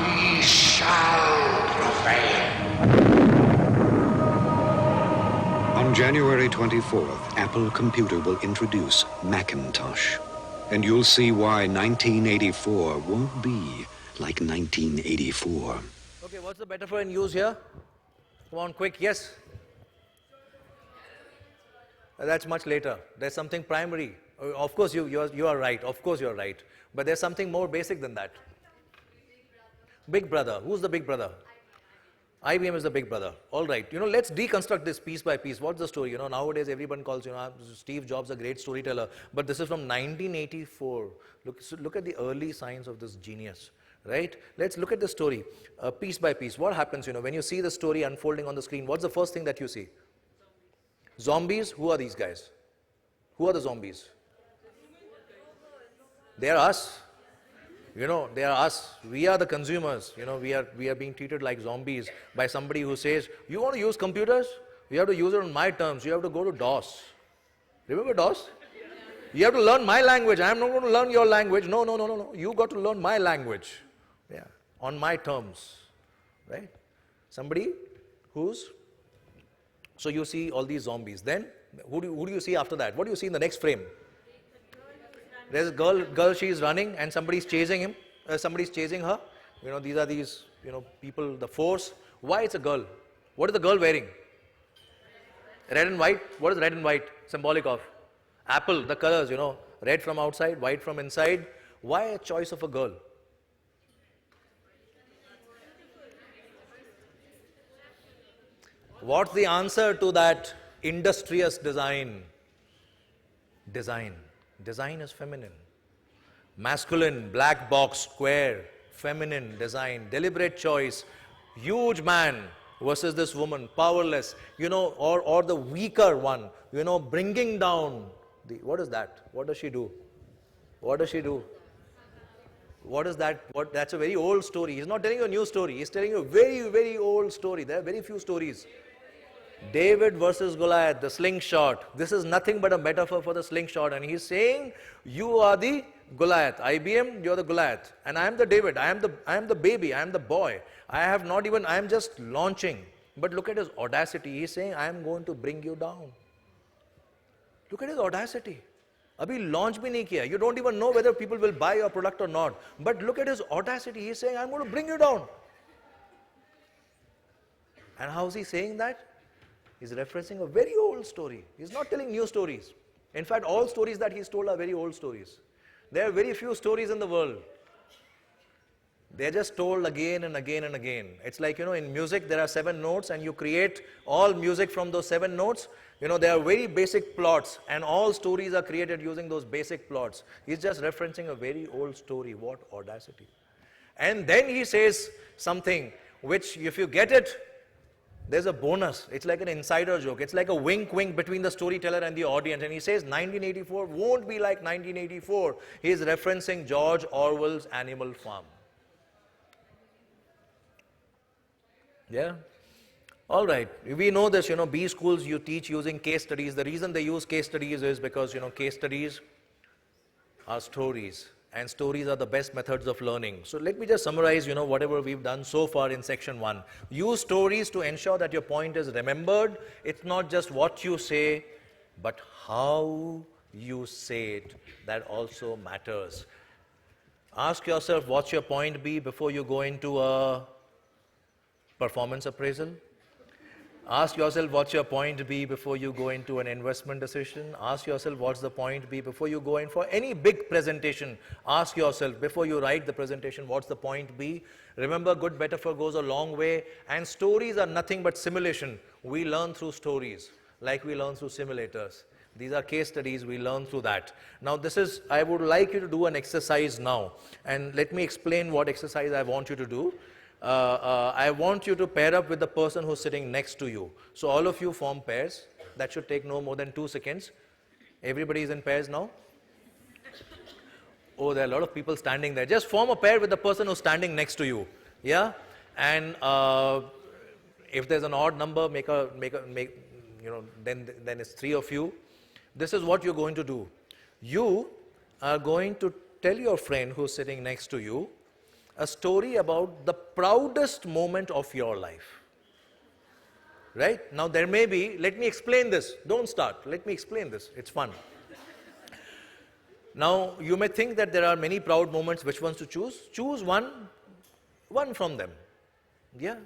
We shall prevail. On January 24th, Apple Computer will introduce Macintosh. And you'll see why 1984 won't be like 1984. Okay, what's the metaphor in use here? Come on, quick, yes? That's much later. There's something primary. Of course, you are right. Of course, you're right. But there's something more basic than that. Big brother. Who's the big brother? IBM is the big brother. All right. Let's deconstruct this piece by piece. What's the story? Nowadays everyone calls, Steve Jobs a great storyteller. But this is from 1984. Look at the early signs of this genius, right? Let's look at the story piece by piece. What happens, when you see the story unfolding on the screen, what's the first thing that you see? Zombies. Who are these guys? Who are the zombies? They are us. They are us. We are the consumers. We are being treated like zombies by somebody who says, you want to use computers? You have to use it on my terms. You have to go to DOS. Remember DOS? You have to learn my language. I am not going to learn your language. No. You got to learn my language. Yeah. On my terms. Right? Somebody who's... So you see all these zombies. Then, who do you see after that? What do you see in the next frame? There's a girl, she is running and somebody's chasing him, somebody's chasing her. These are these, people, the force. Why it's a girl? What is the girl wearing? Red and white. What is red and white symbolic of? Apple, the colors, red from outside, white from inside. Why a choice of a girl? What's the answer to that industrious design? Design is feminine. Masculine, black box, square, feminine design, deliberate choice, huge man versus this woman, powerless, or the weaker one, bringing down the, what is that? What does she do? What does she do? What is that? That's a very old story. He's not telling you a new story. He's telling you a very, very old story. There are very few stories. David versus Goliath, the slingshot. This is nothing but a metaphor for the slingshot. And he's saying, you are the Goliath. IBM, you're the Goliath. And I am the David. I am the baby. I am the boy. I am just launching. But look at his audacity. He's saying, I am going to bring you down. Look at his audacity. Abhi launch bhi nahi kiya. You don't even know whether people will buy your product or not. But look at his audacity. He's saying, I'm going to bring you down. And how is he saying that? He's referencing a very old story. He's not telling new stories. In fact, all stories that he's told are very old stories. There are very few stories in the world. They're just told again and again and again. It's like, in music, there are 7 notes and you create all music from those 7 notes. There are very basic plots and all stories are created using those basic plots. He's just referencing a very old story. What audacity. And then he says something which, if you get it, there's a bonus. It's like an insider joke. It's like a wink between the storyteller and the audience. And he says 1984 won't be like 1984. He's referencing George Orwell's Animal Farm. Yeah? All right. We know this, B schools you teach using case studies. The reason they use case studies is because, case studies are stories. And stories are the best methods of learning. So let me just summarize, whatever we've done so far in section 1. Use stories to ensure that your point is remembered. It's not just what you say, but how you say it that also matters. Ask yourself, what's your point be before you go into a performance appraisal? Ask yourself, what's your point be before you go into an investment decision? Ask yourself, what's the point be before you go in for any big presentation? Ask yourself, before you write the presentation, what's the point be? Remember, good metaphor goes a long way, and stories are nothing but simulation. We learn through stories, like we learn through simulators. These are case studies, we learn through that. Now I would like you to do an exercise now, and let me explain what exercise I want you to do. I want you to pair up with the person who's sitting next to you. So all of you form pairs. That should take no more than 2 seconds. Everybody is in pairs now? Oh, there are a lot of people standing there. Just form a pair with the person who's standing next to you. Yeah? And if there's an odd number, then it's 3 of you. This is what you're going to do. You are going to tell your friend who's sitting next to you a story about the proudest moment of your life. Right? Now there may be, let me explain this. Don't start. Let me explain this. It's fun. Now you may think that there are many proud moments. Which ones to choose? Choose one from them. Yeah?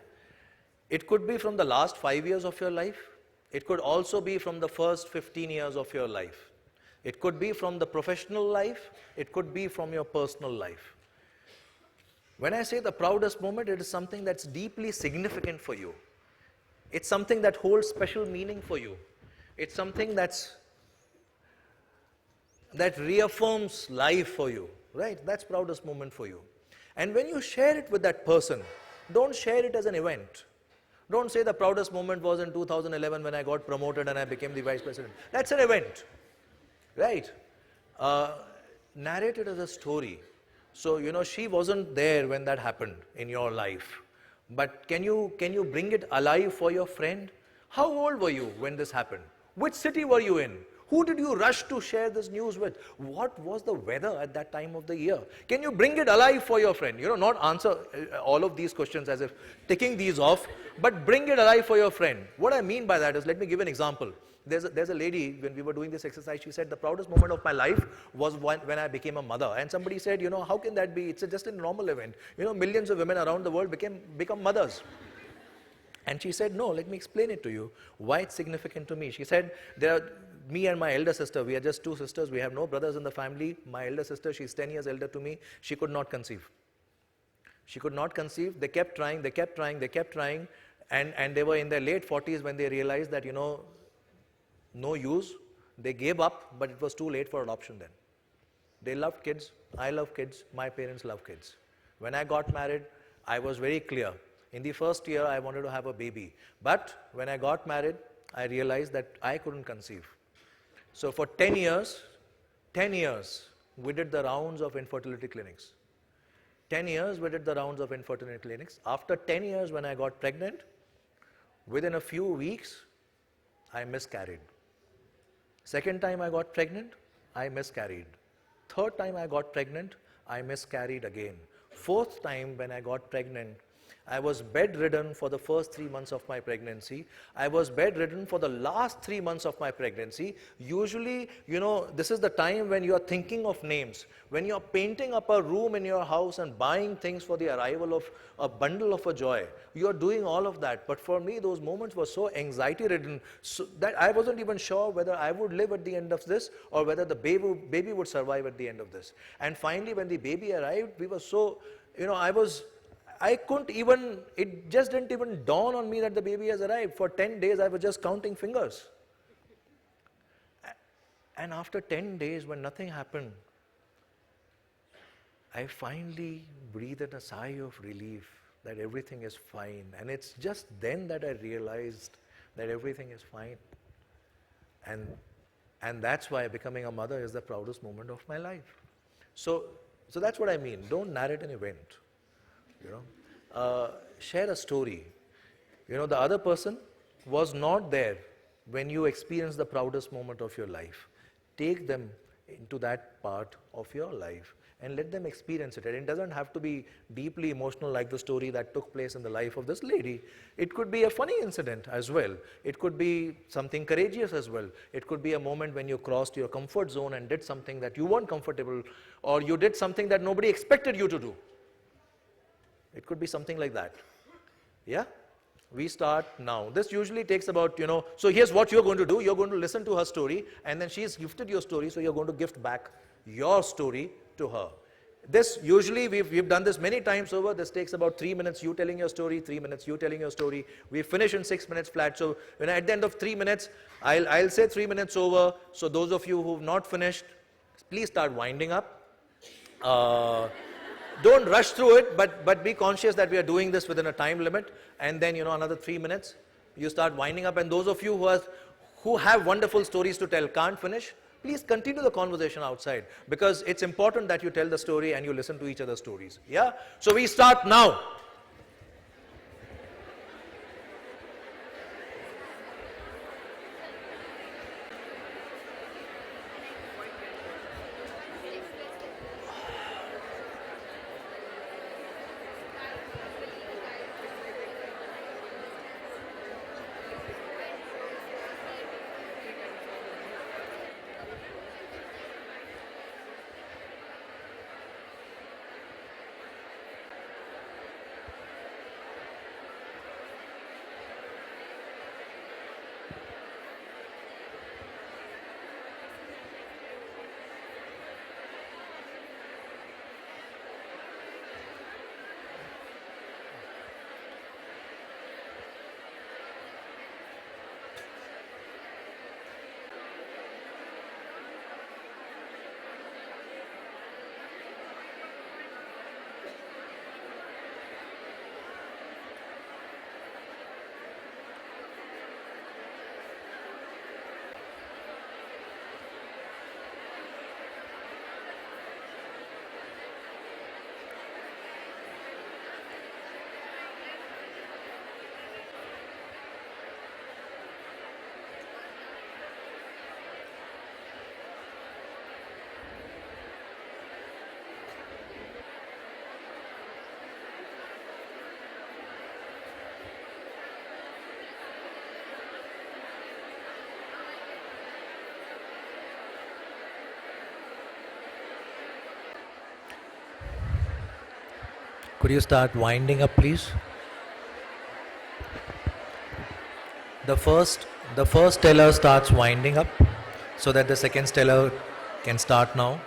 It could be from the last 5 years of your life. It could also be from the first 15 years of your life. It could be from the professional life. It could be from your personal life. When I say the proudest moment, it is something that's deeply significant for you. It's something that holds special meaning for you. It's something that reaffirms life for you, right? That's proudest moment for you. And when you share it with that person, don't share it as an event. Don't say the proudest moment was in 2011 when I got promoted and I became the vice president. That's an event, right? Narrate it as a story. So, she wasn't there when that happened in your life. But can you bring it alive for your friend? How old were you when this happened? Which city were you in? Who did you rush to share this news with? What was the weather at that time of the year? Can you bring it alive for your friend? Not answer all of these questions as if ticking these off, but bring it alive for your friend. What I mean by that is, let me give an example. There's a lady, when we were doing this exercise, she said, the proudest moment of my life was when I became a mother. And somebody said, how can that be? It's just a normal event. Millions of women around the world become mothers. And she said, no, let me explain it to you, why it's significant to me. She said, me and my elder sister, we are just 2 sisters, we have no brothers in the family. My elder sister, she's 10 years elder to me, she could not conceive. She could not conceive, they kept trying, and they were in their late 40s when they realized that, no use. They gave up, but it was too late for adoption then. They loved kids, I love kids, my parents love kids. When I got married, I was very clear. In the first year, I wanted to have a baby. But when I got married, I realized that I couldn't conceive. So for 10 years, we did the rounds of infertility clinics. 10 years, we did the rounds of infertility clinics. After 10 years, when I got pregnant, within a few weeks, I miscarried. Second time I got pregnant, I miscarried. Third time I got pregnant, I miscarried again. Fourth time when I got pregnant, I was bedridden for the first 3 months of my pregnancy. I was bedridden for the last 3 months of my pregnancy. Usually, this is the time when you are thinking of names. When you are painting up a room in your house and buying things for the arrival of a bundle of a joy, you are doing all of that. But for me, those moments were so anxiety-ridden that I wasn't even sure whether I would live at the end of this or whether the baby would survive at the end of this. And finally, when the baby arrived, we were so, I couldn't even, it just didn't even dawn on me that the baby has arrived. For 10 days, I was just counting fingers. And after 10 days, when nothing happened, I finally breathed a sigh of relief that everything is fine. And it's just then that I realized that everything is fine. And that's why becoming a mother is the proudest moment of my life. So that's what I mean. Don't narrate an event. Share a story. The other person was not there when you experienced the proudest moment of your life. Take them into that part of your life and let them experience it. And it doesn't have to be deeply emotional like the story that took place in the life of this lady. It could be a funny incident as well. It could be something courageous as well. It could be a moment when you crossed your comfort zone and did something that you weren't comfortable, or you did something that nobody expected you to do. It could be something like that. Yeah? We start now. This usually takes about, so here's what you're going to do. You're going to listen to her story, and then she's gifted your story, so you're going to gift back your story to her. This usually, we've done this many times over. This takes about 3 minutes, you telling your story, 3 minutes, you telling your story. We finish in 6 minutes flat. So at the end of 3 minutes, I'll say 3 minutes over. So those of you who've not finished, please start winding up. Don't rush through it, but be conscious that we are doing this within a time limit. And then, another 3 minutes, you start winding up. And those of you who have wonderful stories to tell, can't finish, please continue the conversation outside. Because it's important that you tell the story and you listen to each other's stories. Yeah? So we start now. Could you start winding up, please? The first teller starts winding up so that the second teller can start now.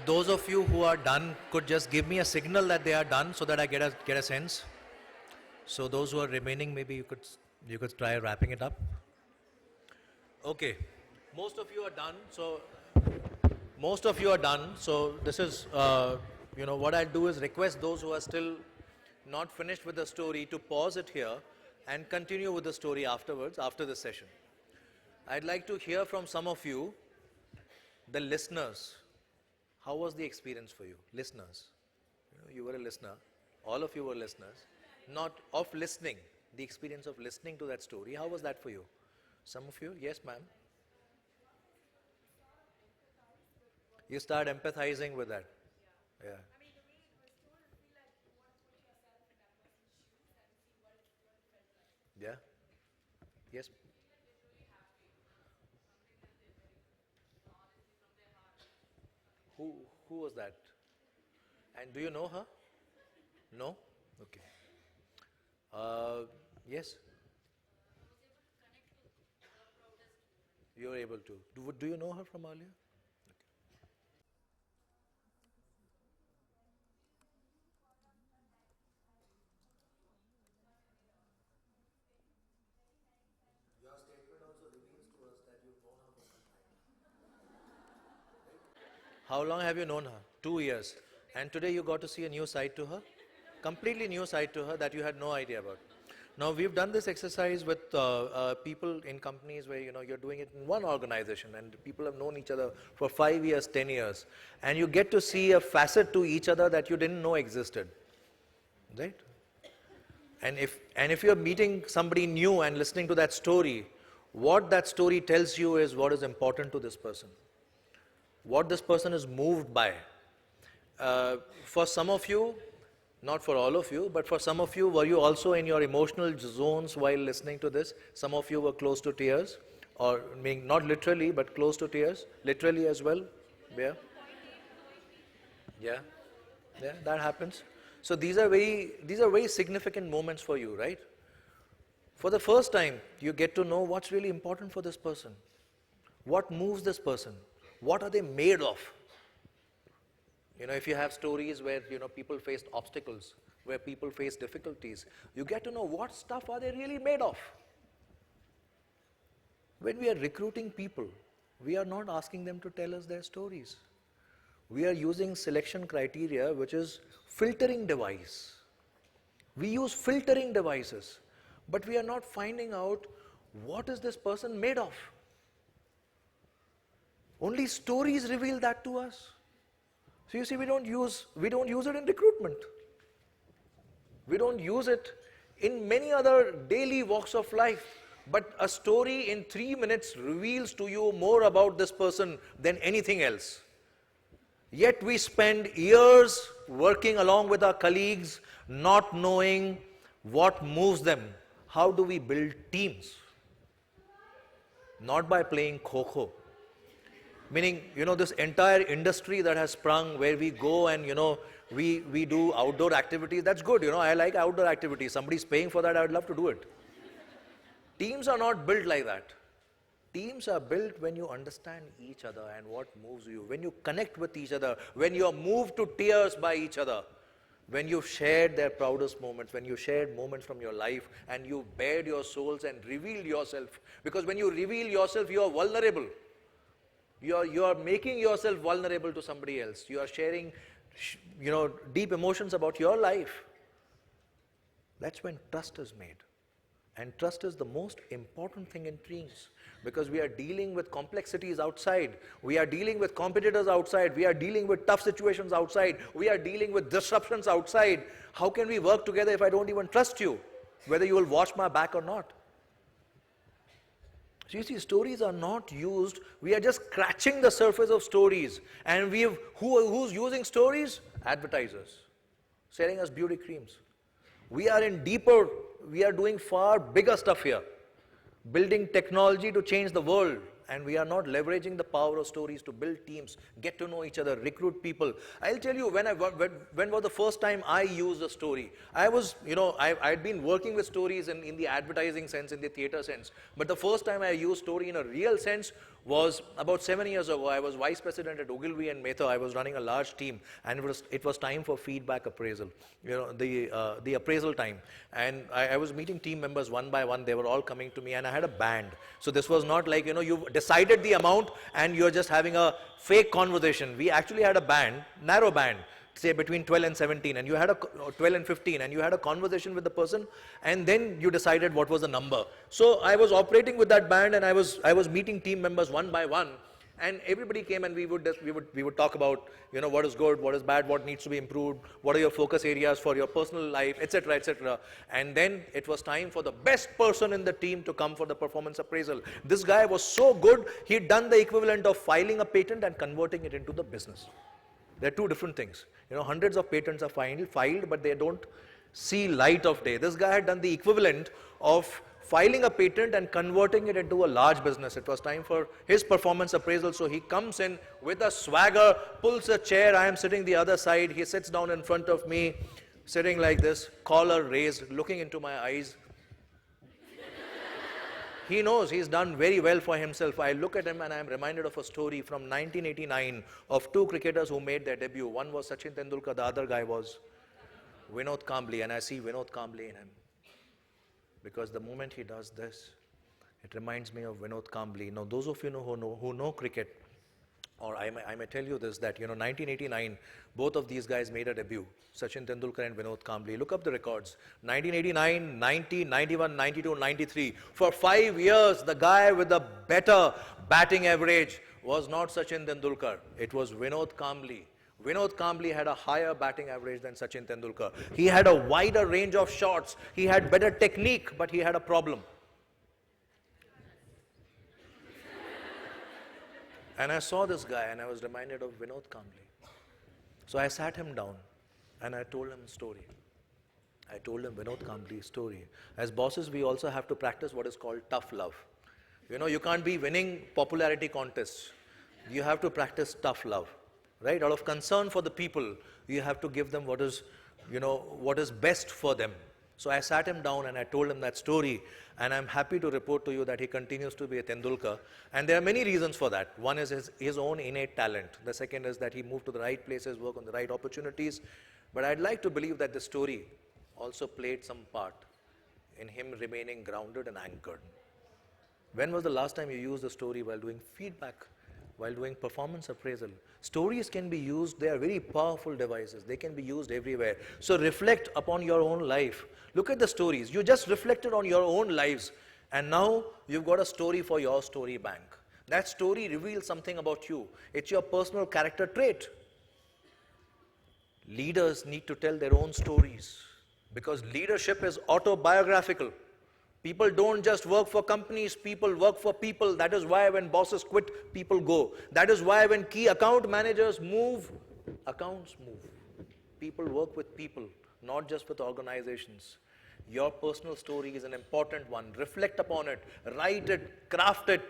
Those of you who are done could just give me a signal that they are done so that I get a sense. So those who are remaining, maybe you could try wrapping it up. Okay, most of you are done. So most of you are done. So this is, what I'll do is request those who are still not finished with the story to pause it here and continue with the story afterwards, after the session. I'd like to hear from some of you, the listeners. How was the experience for you? Listeners. You were a listener. All of you were listeners. Not of listening, the experience of listening to that story. How was that for you? Some of you? Yes, ma'am. You start empathizing with that. Yeah. Yeah. Yes. Who was that? And do you know her? No? Okay. Yes? You're able to. Do you know her from earlier? Your statement also reveals to us that you've known her for some time. How long have you known her? 2 years. And today you got to see a new side to her? Completely new side to her that you had no idea about. Now we've done this exercise with people in companies where you're doing it in one organization and people have known each other for 5 years, 10 years, and you get to see a facet to each other that you didn't know existed, right? And if you're meeting somebody new and listening to that story, what that story tells you is what is important to this person, what this person is moved by. For some of you, not for all of you, but for some of you, were you also in your emotional zones while listening to this? Some of you were close to tears, or meaning not literally, but close to tears, literally as well. Yeah, yeah, yeah. That happens. So these are very significant moments for you, right? For the first time, you get to know what's really important for this person, what moves this person, what are they made of. If you have stories where, people faced obstacles, where people face difficulties, you get to know what stuff are they really made of. When we are recruiting people, we are not asking them to tell us their stories. We are using selection criteria, which is filtering device. We use filtering devices, but we are not finding out what is this person made of. Only stories reveal that to us. So you see, we don't use it in recruitment. We don't use it in many other daily walks of life. But a story in 3 minutes reveals to you more about this person than anything else. Yet we spend years working along with our colleagues, not knowing what moves them. How do we build teams? Not by playing Kho-Kho. Meaning, this entire industry that has sprung where we go and, we do outdoor activities, that's good. I like outdoor activities. Somebody's paying for that, I would love to do it. Teams are not built like that. Teams are built when you understand each other and what moves you, when you connect with each other, when you are moved to tears by each other, when you've shared their proudest moments, when you shared moments from your life and you bared your souls and revealed yourself. Because when you reveal yourself, you are vulnerable. You are making yourself vulnerable to somebody else. You are sharing, deep emotions about your life. That's when trust is made. And trust is the most important thing in teams, because we are dealing with complexities outside. We are dealing with competitors outside. We are dealing with tough situations outside. We are dealing with disruptions outside. How can we work together if I don't even trust you, whether you will watch my back or not? So you see, stories are not used. We are just scratching the surface of stories. And who's using stories? Advertisers, selling us beauty creams. We are doing far bigger stuff here. Building technology to change the world. And we are not leveraging the power of stories to build teams, get to know each other, recruit people. I'll tell you, when was the first time I used a story? I'd been working with stories in the advertising sense, in the theater sense. But the first time I used story in a real sense was about 7 years ago. I was vice president at Ogilvy and Mehta. I was running a large team, and it was time for feedback appraisal, the appraisal time. And I was meeting team members one by one. They were all coming to me, and I had a band. So this was not like, you've decided the amount and you're just having a fake conversation. We actually had a band, narrow band, say between 12 and 17, and you had 12 and 15, and you had a conversation with the person, and then you decided what was the number. So I was operating with that band, and I was meeting team members one by one, and everybody came, and we would talk about, what is good, what is bad, what needs to be improved, what are your focus areas for your personal life, etc., etc. And then it was time for the best person in the team to come for the performance appraisal. This guy was so good, he'd done the equivalent of filing a patent and converting it into the business. They're two different things. Hundreds of patents are filed, but they don't see light of day. This guy had done the equivalent of filing a patent and converting it into a large business. It was time for his performance appraisal, so he comes in with a swagger, pulls a chair. I am sitting the other side. He sits down in front of me, sitting like this, collar raised, looking into my eyes. He knows he's done very well for himself. I look at him and I am reminded of a story from 1989 of two cricketers who made their debut. One was Sachin Tendulkar, the other guy was Vinod Kambli, and I see Vinod Kambli in him. Because the moment he does this, it reminds me of Vinod Kambli. Now, those of you who know cricket, or I may tell you this, that 1989, both of these guys made a debut, Sachin Tendulkar and Vinod Kambli. Look up the records. 1989, 90, 91, 92, 93. For 5 years, the guy with the better batting average was not Sachin Tendulkar. It was Vinod Kambli. Vinod Kambli had a higher batting average than Sachin Tendulkar. He had a wider range of shots. He had better technique, but he had a problem. And I saw this guy and I was reminded of Vinod Kambli. So I sat him down and I told him a story. I told him Vinod Kambli's story. As bosses, we also have to practice what is called tough love. You can't be winning popularity contests. You have to practice tough love, right? Out of concern for the people, you have to give them what is best for them. So I sat him down and I told him that story, and I'm happy to report to you that he continues to be a Tendulkar. And there are many reasons for that. One is his own innate talent. The second is that he moved to the right places, worked on the right opportunities. But I'd like to believe that the story also played some part in him remaining grounded and anchored. When was the last time you used the story while doing feedback, while doing performance appraisal? Stories can be used, they are very powerful devices. They can be used everywhere. So reflect upon your own life. Look at the stories. You just reflected on your own lives, and now you've got a story for your story bank. That story reveals something about you. It's your personal character trait. Leaders need to tell their own stories, because leadership is autobiographical. People don't just work for companies, people work for people. That is why when bosses quit, people go. That is why when key account managers move, accounts move. People work with people, not just with organizations. Your personal story is an important one. Reflect upon it, write it, craft it,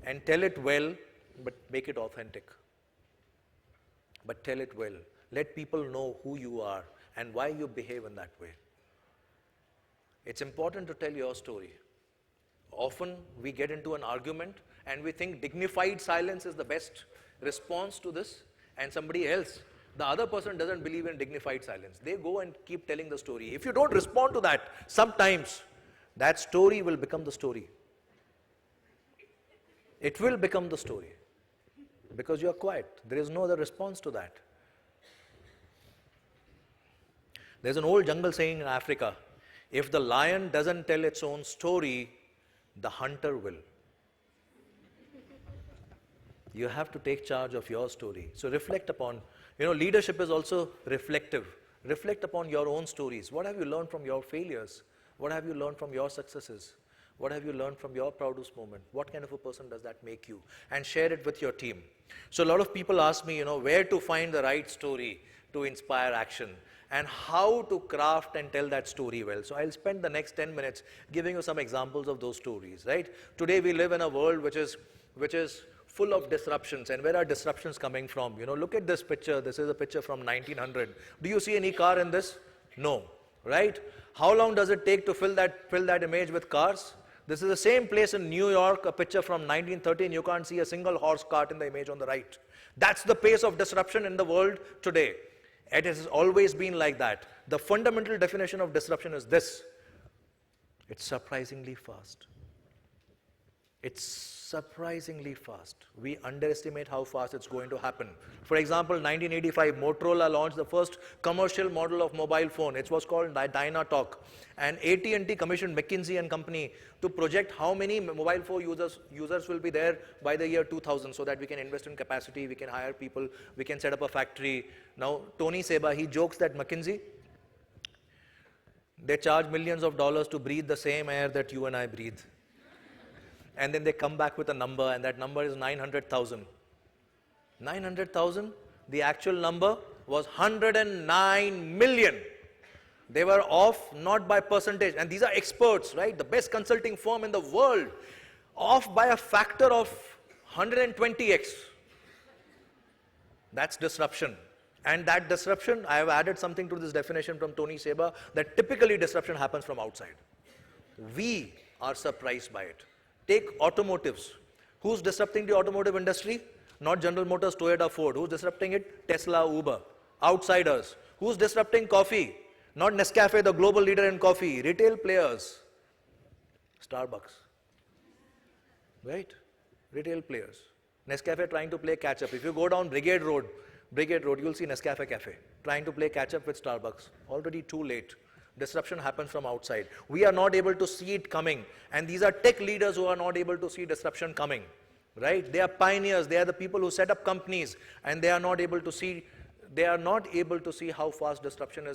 and tell it well, but make it authentic. But tell it well. Let people know who you are and why you behave in that way. It's important to tell your story. Often we get into an argument and we think dignified silence is the best response to this, and somebody else, the other person, doesn't believe in dignified silence. They go and keep telling the story. If you don't respond to that, sometimes that story will become the story. It will become the story because you are quiet. There is no other response to that. There's an old jungle saying in Africa, if the lion doesn't tell its own story, the hunter will. You have to take charge of your story. So reflect upon, leadership is also reflective. Reflect upon your own stories. What have you learned from your failures? What have you learned from your successes? What have you learned from your proudest moment? What kind of a person does that make you? And share it with your team. So a lot of people ask me, where to find the right story to inspire action, and how to craft and tell that story well. So I'll spend the next 10 minutes giving you some examples of those stories, right? Today we live in a world which is full of disruptions. And where are disruptions coming from? Look at this picture. This is a picture from 1900. Do you see any car in this? No, right? How long does it take to fill that image with cars? This is the same place in New York, a picture from 1913. You can't see a single horse cart in the image on the right. That's the pace of disruption in the world today. It has always been like that. The fundamental definition of disruption is this. It's surprisingly fast. It's surprisingly fast. We underestimate how fast it's going to happen. For example, 1985, Motorola launched the first commercial model of mobile phone. It was called Dynatalk. And AT&T commissioned McKinsey and Company to project how many mobile phone users will be there by the year 2000 so that we can invest in capacity, we can hire people, we can set up a factory. Now, Tony Seba, he jokes that McKinsey, they charge millions of dollars to breathe the same air that you and I breathe. And then they come back with a number, and that number is 900,000. 900,000? The actual number was 109 million. They were off not by percentage, and these are experts, right? The best consulting firm in the world, off by a factor of 120x. That's disruption. And that disruption, I have added something to this definition from Tony Seba, that typically disruption happens from outside. We are surprised by it. Take automotives. Who's disrupting the automotive industry? Not General Motors, Toyota, Ford. Who's disrupting it? Tesla, Uber. Outsiders. Who's disrupting coffee? Not Nescafe, the global leader in coffee. Retail players. Starbucks. Right? Retail players. Nescafe trying to play catch up. If you go down Brigade Road, you'll see Nescafe Cafe trying to play catch up with Starbucks. Already too late. Disruption happens from outside. We are not able to see it coming. And these are tech leaders who are not able to see disruption coming. Right? They are pioneers. They are the people who set up companies, and they are not able to see how fast disruption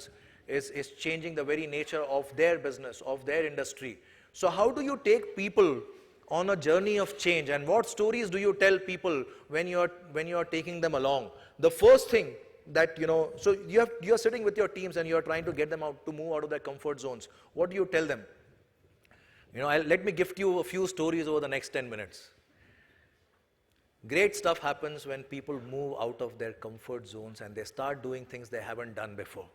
is changing the very nature of their business, of their industry. So how do you take people on a journey of change, and what stories do you tell people when you are taking them along? The first thing that, so you're sitting with your teams and you're trying to get them out to move out of their comfort zones. What do you tell them? Let me gift you a few stories over the next 10 minutes. Great stuff happens when people move out of their comfort zones and they start doing things they haven't done before.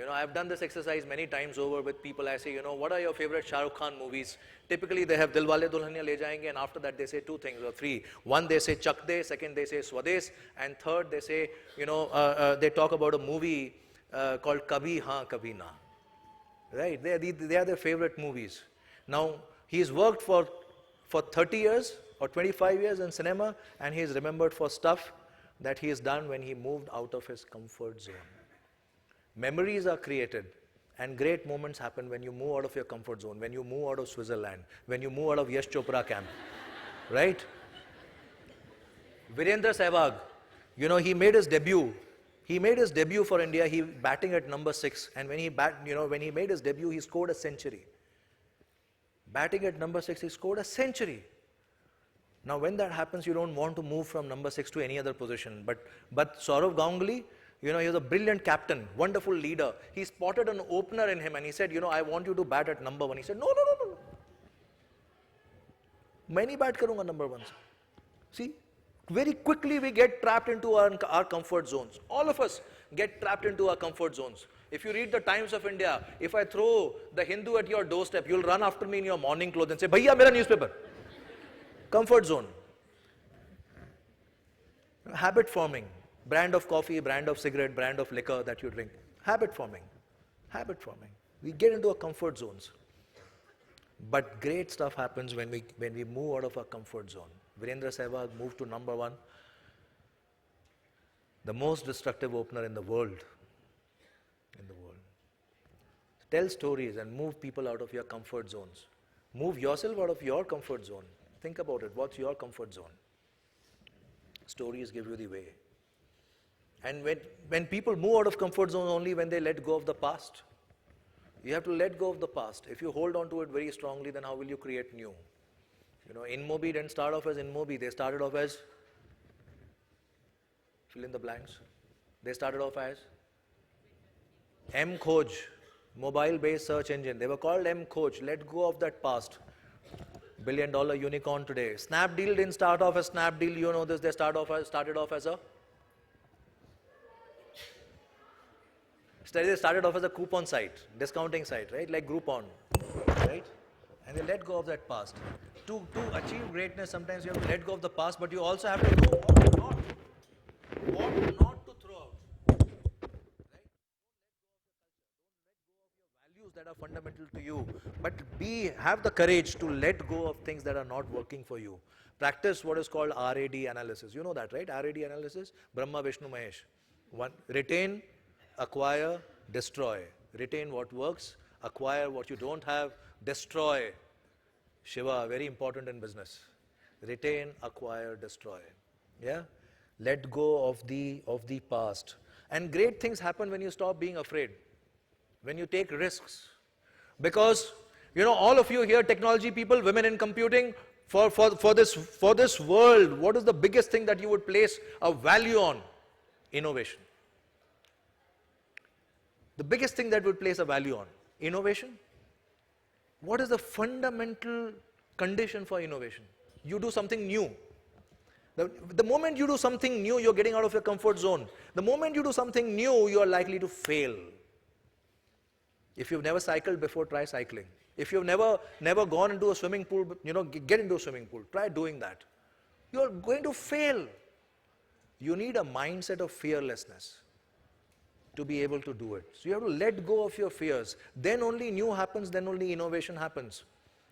I've done this exercise many times over with people. I say, what are your favorite Shah Rukh Khan movies? Typically, they have Dilwale Dulhania Le Jayenge, and after that, they say two things or three. One, they say Chak De, second, they say Swades, and third, they say, they talk about a movie called Kabhi Haan Kabhi Na. Right? They are their favorite movies. Now, he's worked for 30 years or 25 years in cinema, and he's remembered for stuff that he has done when he moved out of his comfort zone. Memories are created, and great moments happen when you move out of your comfort zone, when you move out of Switzerland, when you move out of Yash Chopra camp, right? Virendra Sehwag, he made his debut. He made his debut for India. He batting at number 6, and when he made his debut, he scored a century. Batting at number 6, he scored a century. Now, when that happens, you don't want to move from number 6 to any other position. But Saurav Ganguly, he was a brilliant captain, wonderful leader. He spotted an opener in him and he said, I want you to bat at number 1. He said, no. Main nahi bat karunga number 1. See, very quickly we get trapped into our comfort zones. All of us get trapped into our comfort zones. If you read the Times of India, if I throw the Hindu at your doorstep, you'll run after me in your morning clothes and say, Bhaiya, mera newspaper. Comfort zone. Habit forming. Brand of coffee, brand of cigarette, brand of liquor that you drink. Habit forming. Habit forming. We get into our comfort zones. But great stuff happens when we move out of our comfort zone. Virendra Sehwag moved to number 1. The most destructive opener in the world. Tell stories and move people out of your comfort zones. Move yourself out of your comfort zone. Think about it. What's your comfort zone? Stories give you the way. And when people move out of comfort zone only when they let go of the past. You have to let go of the past. If you hold on to it very strongly, then how will you create new? InMobi didn't start off as InMobi. They started off as, fill in the blanks. They started off as M-Khoj, mobile-based search engine. They were called M-Khoj. Let go of that past. Billion-dollar unicorn today. Snapdeal didn't start off as Snapdeal. You know this. They started off as a coupon site, discounting site, right? Like Groupon, right? and they let go of that past. To achieve greatness, sometimes you have to let go of the past, but you also have to know what not to throw out. Right? Values that are fundamental to you, but have the courage to let go of things that are not working for you. Practice what is called RAD analysis. You know that, right? RAD analysis, Brahma, Vishnu, Mahesh. One, retain, acquire, destroy. Retain what works, acquire what you don't have, destroy. Shiva, very important in business. Retain, acquire, destroy. Yeah? Let go of the past. And great things happen when you stop being afraid. When you take risks. Because, all of you here, technology people, women in computing, for this world, what is the biggest thing that you would place a value on? Innovation. The biggest thing that would place a value on? Innovation. What is the fundamental condition for innovation? You do something new. The moment you do something new, you're getting out of your comfort zone. The moment you do something new, you are likely to fail. If you've never cycled before, try cycling. If you've never gone into a swimming pool, get into a swimming pool. Try doing that. You're going to fail. You need a mindset of fearlessness to be able to do it. So you have to let go of your fears. Then only new happens, then only innovation happens.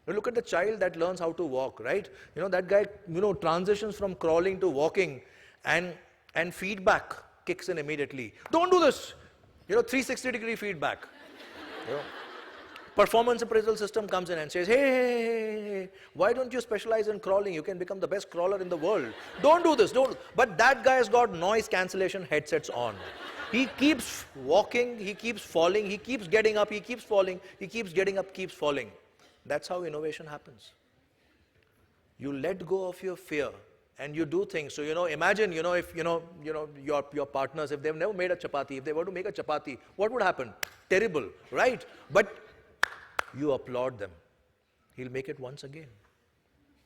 You look at the child that learns how to walk, right? That guy, transitions from crawling to walking, and feedback kicks in immediately. Don't do this. 360-degree feedback. Performance appraisal system comes in and says, hey, why don't you specialize in crawling? You can become the best crawler in the world. Don't do this, don't. But that guy has got noise cancellation headsets on. He keeps walking, he keeps falling, he keeps getting up, he keeps falling, he keeps getting up, keeps falling. That's how innovation happens. You let go of your fear and you do things. So, imagine, if, your partners, if they've never made a chapati, if they were to make a chapati, what would happen? Terrible, right? But you applaud them. He'll make it once again.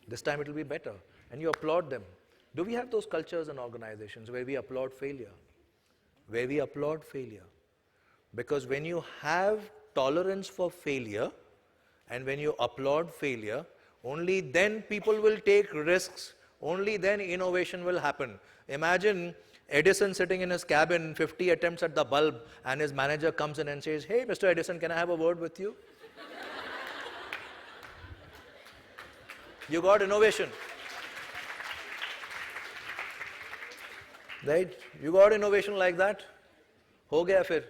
This time it will be better. And you applaud them. Do we have those cultures and organizations where we applaud failure? Where we applaud failure. Because when you have tolerance for failure, and when you applaud failure, only then people will take risks, only then innovation will happen. Imagine Edison sitting in his cabin, 50 attempts at the bulb, and his manager comes in and says, hey, Mr. Edison, can I have a word with you? You got innovation. Right? You got innovation like that? Ho gaya fir.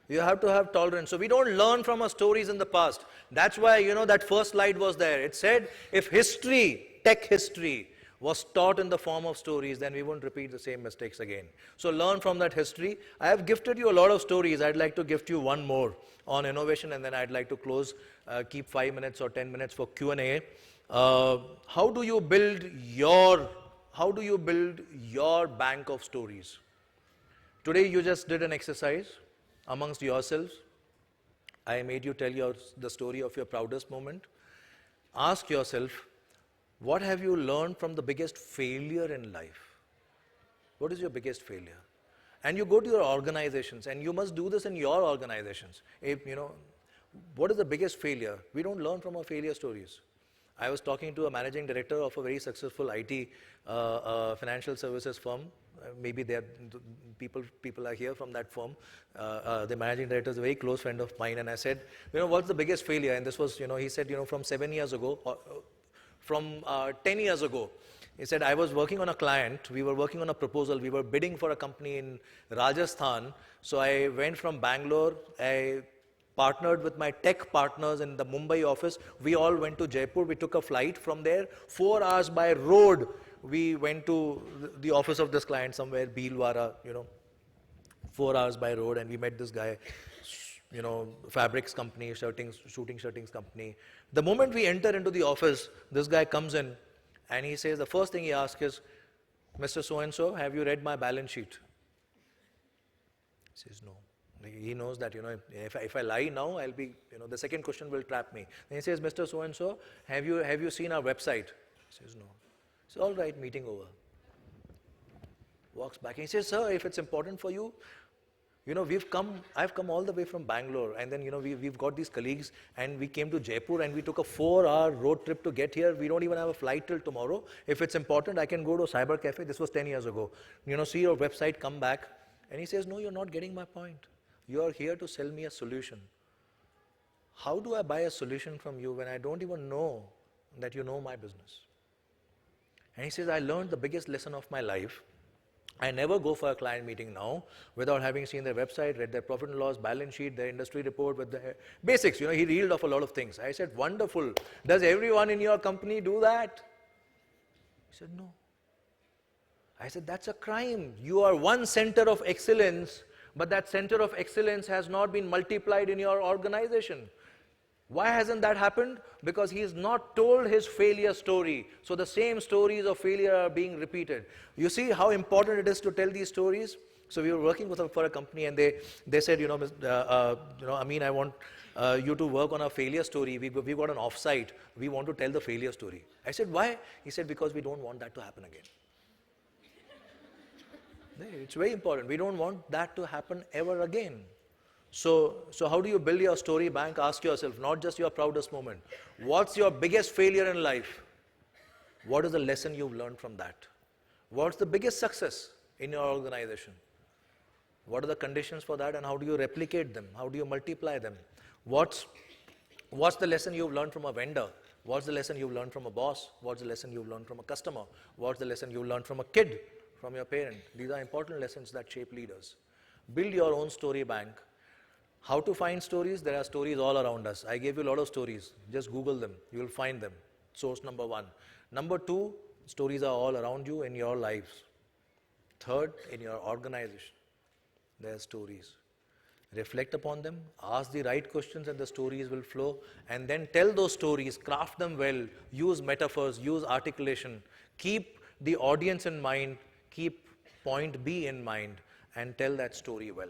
You have to have tolerance. So we don't learn from our stories in the past. That's why, that first slide was there. It said, if history, tech history, was taught in the form of stories, then we won't repeat the same mistakes again. So learn from that history. I have gifted you a lot of stories. I'd like to gift you one more on innovation, and then I'd like to close, keep 5 minutes or 10 minutes for Q&A. How do you build your bank of stories? Today you just did an exercise amongst yourselves. I made you tell the story of your proudest moment. Ask yourself, what have you learned from the biggest failure in life? What is your biggest failure? And you go to your organizations, and you must do this in your organizations. What is the biggest failure? We don't learn from our failure stories. I was talking to a managing director of a very successful IT financial services firm. Maybe people are here from that firm. The managing director is a very close friend of mine, and I said, what's the biggest failure? And this was, he said, from 7 years ago, from 10 years ago. He said, I was working on a client, we were working on a proposal, we were bidding for a company in Rajasthan. So I went from Bangalore, I partnered with my tech partners in the Mumbai office. We all went to Jaipur, we took a flight from there, 4 hours by road. We went to the office of this client somewhere, Bhilwara, 4 hours by road, and we met this guy, fabrics company, shooting shirtings company. The moment we enter into the office, this guy comes in and he says, the first thing he asks is, Mr. So-and-so, have you read my balance sheet? He says, no. He knows that, if I lie now, I'll be, the second question will trap me. Then he says, Mr. So-and-so, have you seen our website? He says, no. He says, all right, meeting over. Walks back and he says, sir, if it's important for you, You know, I've come all the way from Bangalore, and then, you know, we've got these colleagues, and we came to Jaipur, and we took a 4-hour road trip to get here. We don't even have a flight till tomorrow. If it's important, I can go to Cyber Cafe. This was 10 years ago. You know, see your website, come back. And he says, no, you're not getting my point. You are here to sell me a solution. How do I buy a solution from you when I don't even know that you know my business? And he says, I learned the biggest lesson of my life. I never go for a client meeting now without having seen their website, read their profit and loss, balance sheet, their industry report with the basics. You know, he reeled off a lot of things. I said, wonderful. Does everyone in your company do that? He said, no. I said, that's a crime. You are one center of excellence, but that center of excellence has not been multiplied in your organization. Why hasn't that happened? Because he has not told his failure story. So the same stories of failure are being repeated. You see how important it is to tell these stories? So we were working for a company, and they said, you know, Amin, I want you to work on a failure story. We got an offsite. We want to tell the failure story. I said, why? He said, because we don't want that to happen again. It's very important. We don't want that to happen ever again. So how do you build your story bank? Ask yourself, not just your proudest moment. What's your biggest failure in life? What is the lesson you've learned from that? What's the biggest success in your organization? What are the conditions for that, and how do you replicate them? How do you multiply them? What's the lesson you've learned from a vendor? What's the lesson you've learned from a boss? What's the lesson you've learned from a customer? What's the lesson you've learned from a kid, from your parent? These are important lessons that shape leaders. Build your own story bank. How to find stories? There are stories all around us. I gave you a lot of stories. Just Google them. You will find them. Source number 1. Number 2, stories are all around you in your lives. Third, in your organization, there are stories. Reflect upon them, ask the right questions, and the stories will flow. And then tell those stories, craft them well, use metaphors, use articulation. Keep the audience in mind, keep point B in mind, and tell that story well.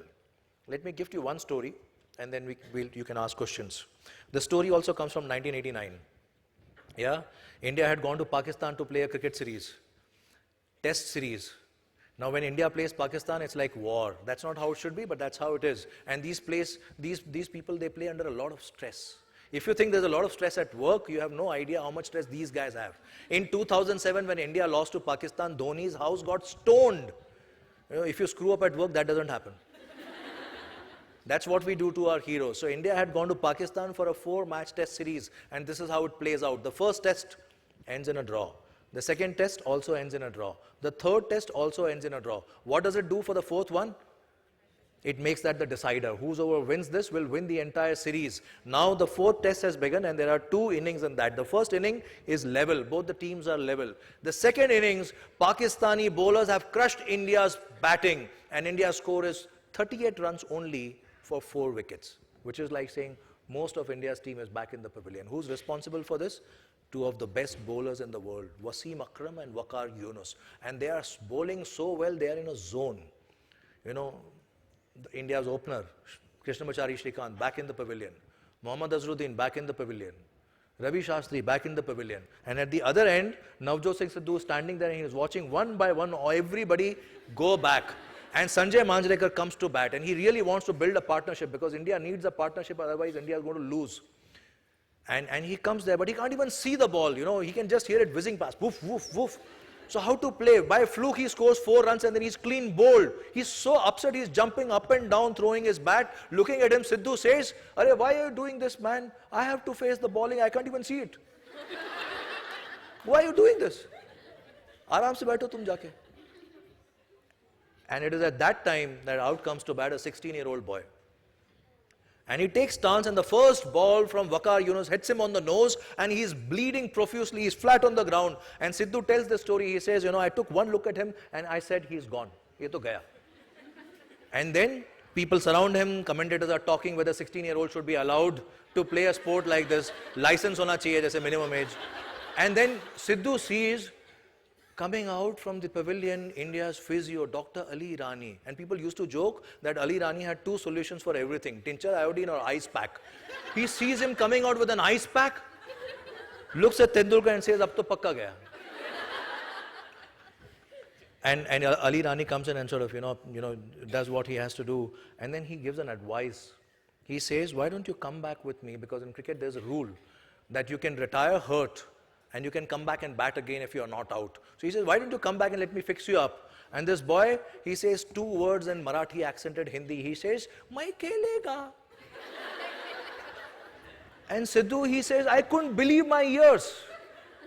Let me give you one story, and then you can ask questions. The story also comes from 1989. Yeah, India had gone to Pakistan to play a cricket series, test series. Now when India plays Pakistan, it's like war. That's not how it should be, but that's how it is. And these people, they play under a lot of stress. If you think there's a lot of stress at work, you have no idea how much stress these guys have. In 2007, when India lost to Pakistan, Dhoni's house got stoned. You know, if you screw up at work, that doesn't happen. That's what we do to our heroes. So India had gone to Pakistan for a 4-match test series, and this is how it plays out. The first test ends in a draw. The second test also ends in a draw. The third test also ends in a draw. What does it do for the fourth one? It makes that the decider. Whoever wins this will win the entire series. Now the fourth test has begun, and there are 2 innings in that. The first inning is level. Both the teams are level. The second innings, Pakistani bowlers have crushed India's batting, and India's score is 38 runs only for 4 wickets, which is like saying most of India's team is back in the pavilion. Who's responsible for this? 2 of the best bowlers in the world, Wasim Akram and Waqar Yunus. And they are bowling so well, they are in a zone. You know, India's opener, Krishnamacharya Shrikant, back in the pavilion. Mohammad Azharuddin, back in the pavilion. Ravi Shastri, back in the pavilion. And at the other end, Navjot Singh Sidhu standing there, and he is watching one by one everybody go back. And Sanjay Manjrekar comes to bat, and he really wants to build a partnership, because India needs a partnership, otherwise India is going to lose. And he comes there, but he can't even see the ball, you know, he can just hear it whizzing past, woof, woof, woof. So how to play? By fluke he scores 4 runs, and then he's clean bowled. He's so upset, he's jumping up and down, throwing his bat. Looking at him, Sidhu says, "Arey, why are you doing this, man? I have to face the bowling, I can't even see it. Why are you doing this? Aaram se baitho tum jaake." And it is at that time that out comes to bat a 16-year-old boy. And he takes stance, and the first ball from Waqar Yunus hits him on the nose, and he's bleeding profusely, he's flat on the ground. And Sidhu tells the story, he says, you know, I took one look at him, and I said, he's gone. Ye to gaya. And then people surround him, commentators are talking whether 16-year-old should be allowed to play a sport like this. License hona chahiye, jaise minimum age. And then Sidhu sees, coming out from the pavilion, India's physio, Dr. Ali Rani. And people used to joke that Ali Rani had 2 solutions for everything, tincture, iodine or ice pack. He sees him coming out with an ice pack, looks at Tendulkar and says, ab to pakka gaya. And Ali Rani comes in and sort of, does what he has to do. And then he gives an advice. He says, why don't you come back with me? Because in cricket, there's a rule that you can retire hurt and you can come back and bat again if you're not out. So he says, why don't you come back and let me fix you up? And this boy, he says 2 words in Marathi accented Hindi. He says, "Mai kelega." And Sidhu, he says, I couldn't believe my ears.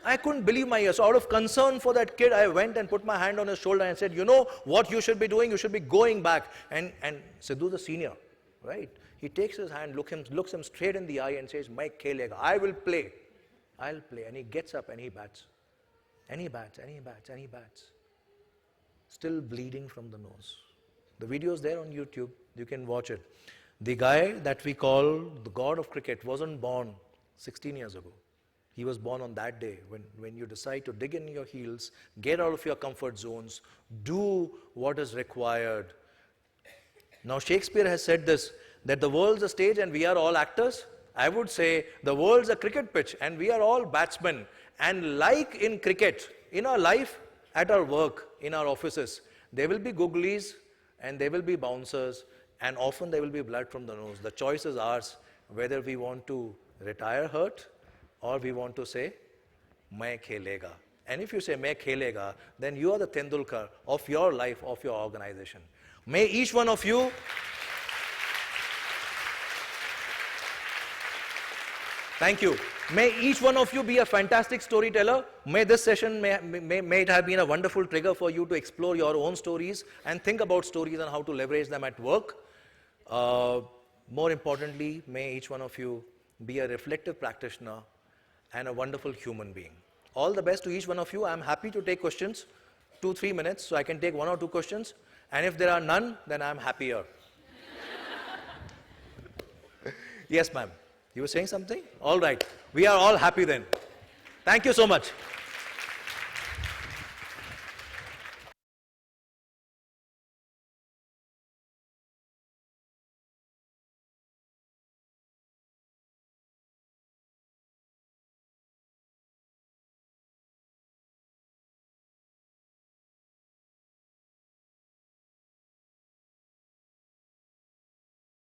I couldn't believe my ears. So out of concern for that kid, I went and put my hand on his shoulder and said, you know what you should be doing? You should be going back. And Sidhu, the senior, right? He takes his hand, looks him straight in the eye and says, "Mai khelega, I will play. I'll play." And he gets up and he bats. And he bats, and he bats, and he bats. Still bleeding from the nose. The video is there on YouTube. You can watch it. The guy that we call the god of cricket wasn't born 16 years ago. He was born on that day when you decide to dig in your heels, get out of your comfort zones, do what is required. Now Shakespeare has said this, that the world's a stage and we are all actors. I would say the world's a cricket pitch and we are all batsmen. And like in cricket, in our life, at our work, in our offices, there will be googlies and there will be bouncers and often there will be blood from the nose. The choice is ours whether we want to retire hurt or we want to say, "Main khelega." And if you say, "Main khelega," then you are the Tendulkar of your life, of your organization. May each one of you thank you. May each one of you be a fantastic storyteller. May this session, may it have been a wonderful trigger for you to explore your own stories and think about stories and how to leverage them at work. More importantly, may each one of you be a reflective practitioner and a wonderful human being. All the best to each one of you. I'm happy to take questions, 2-3 minutes, so I can take 1 or 2 questions. And if there are none, then I'm happier. Yes, ma'am. You were saying something? All right. We are all happy then. Thank you so much.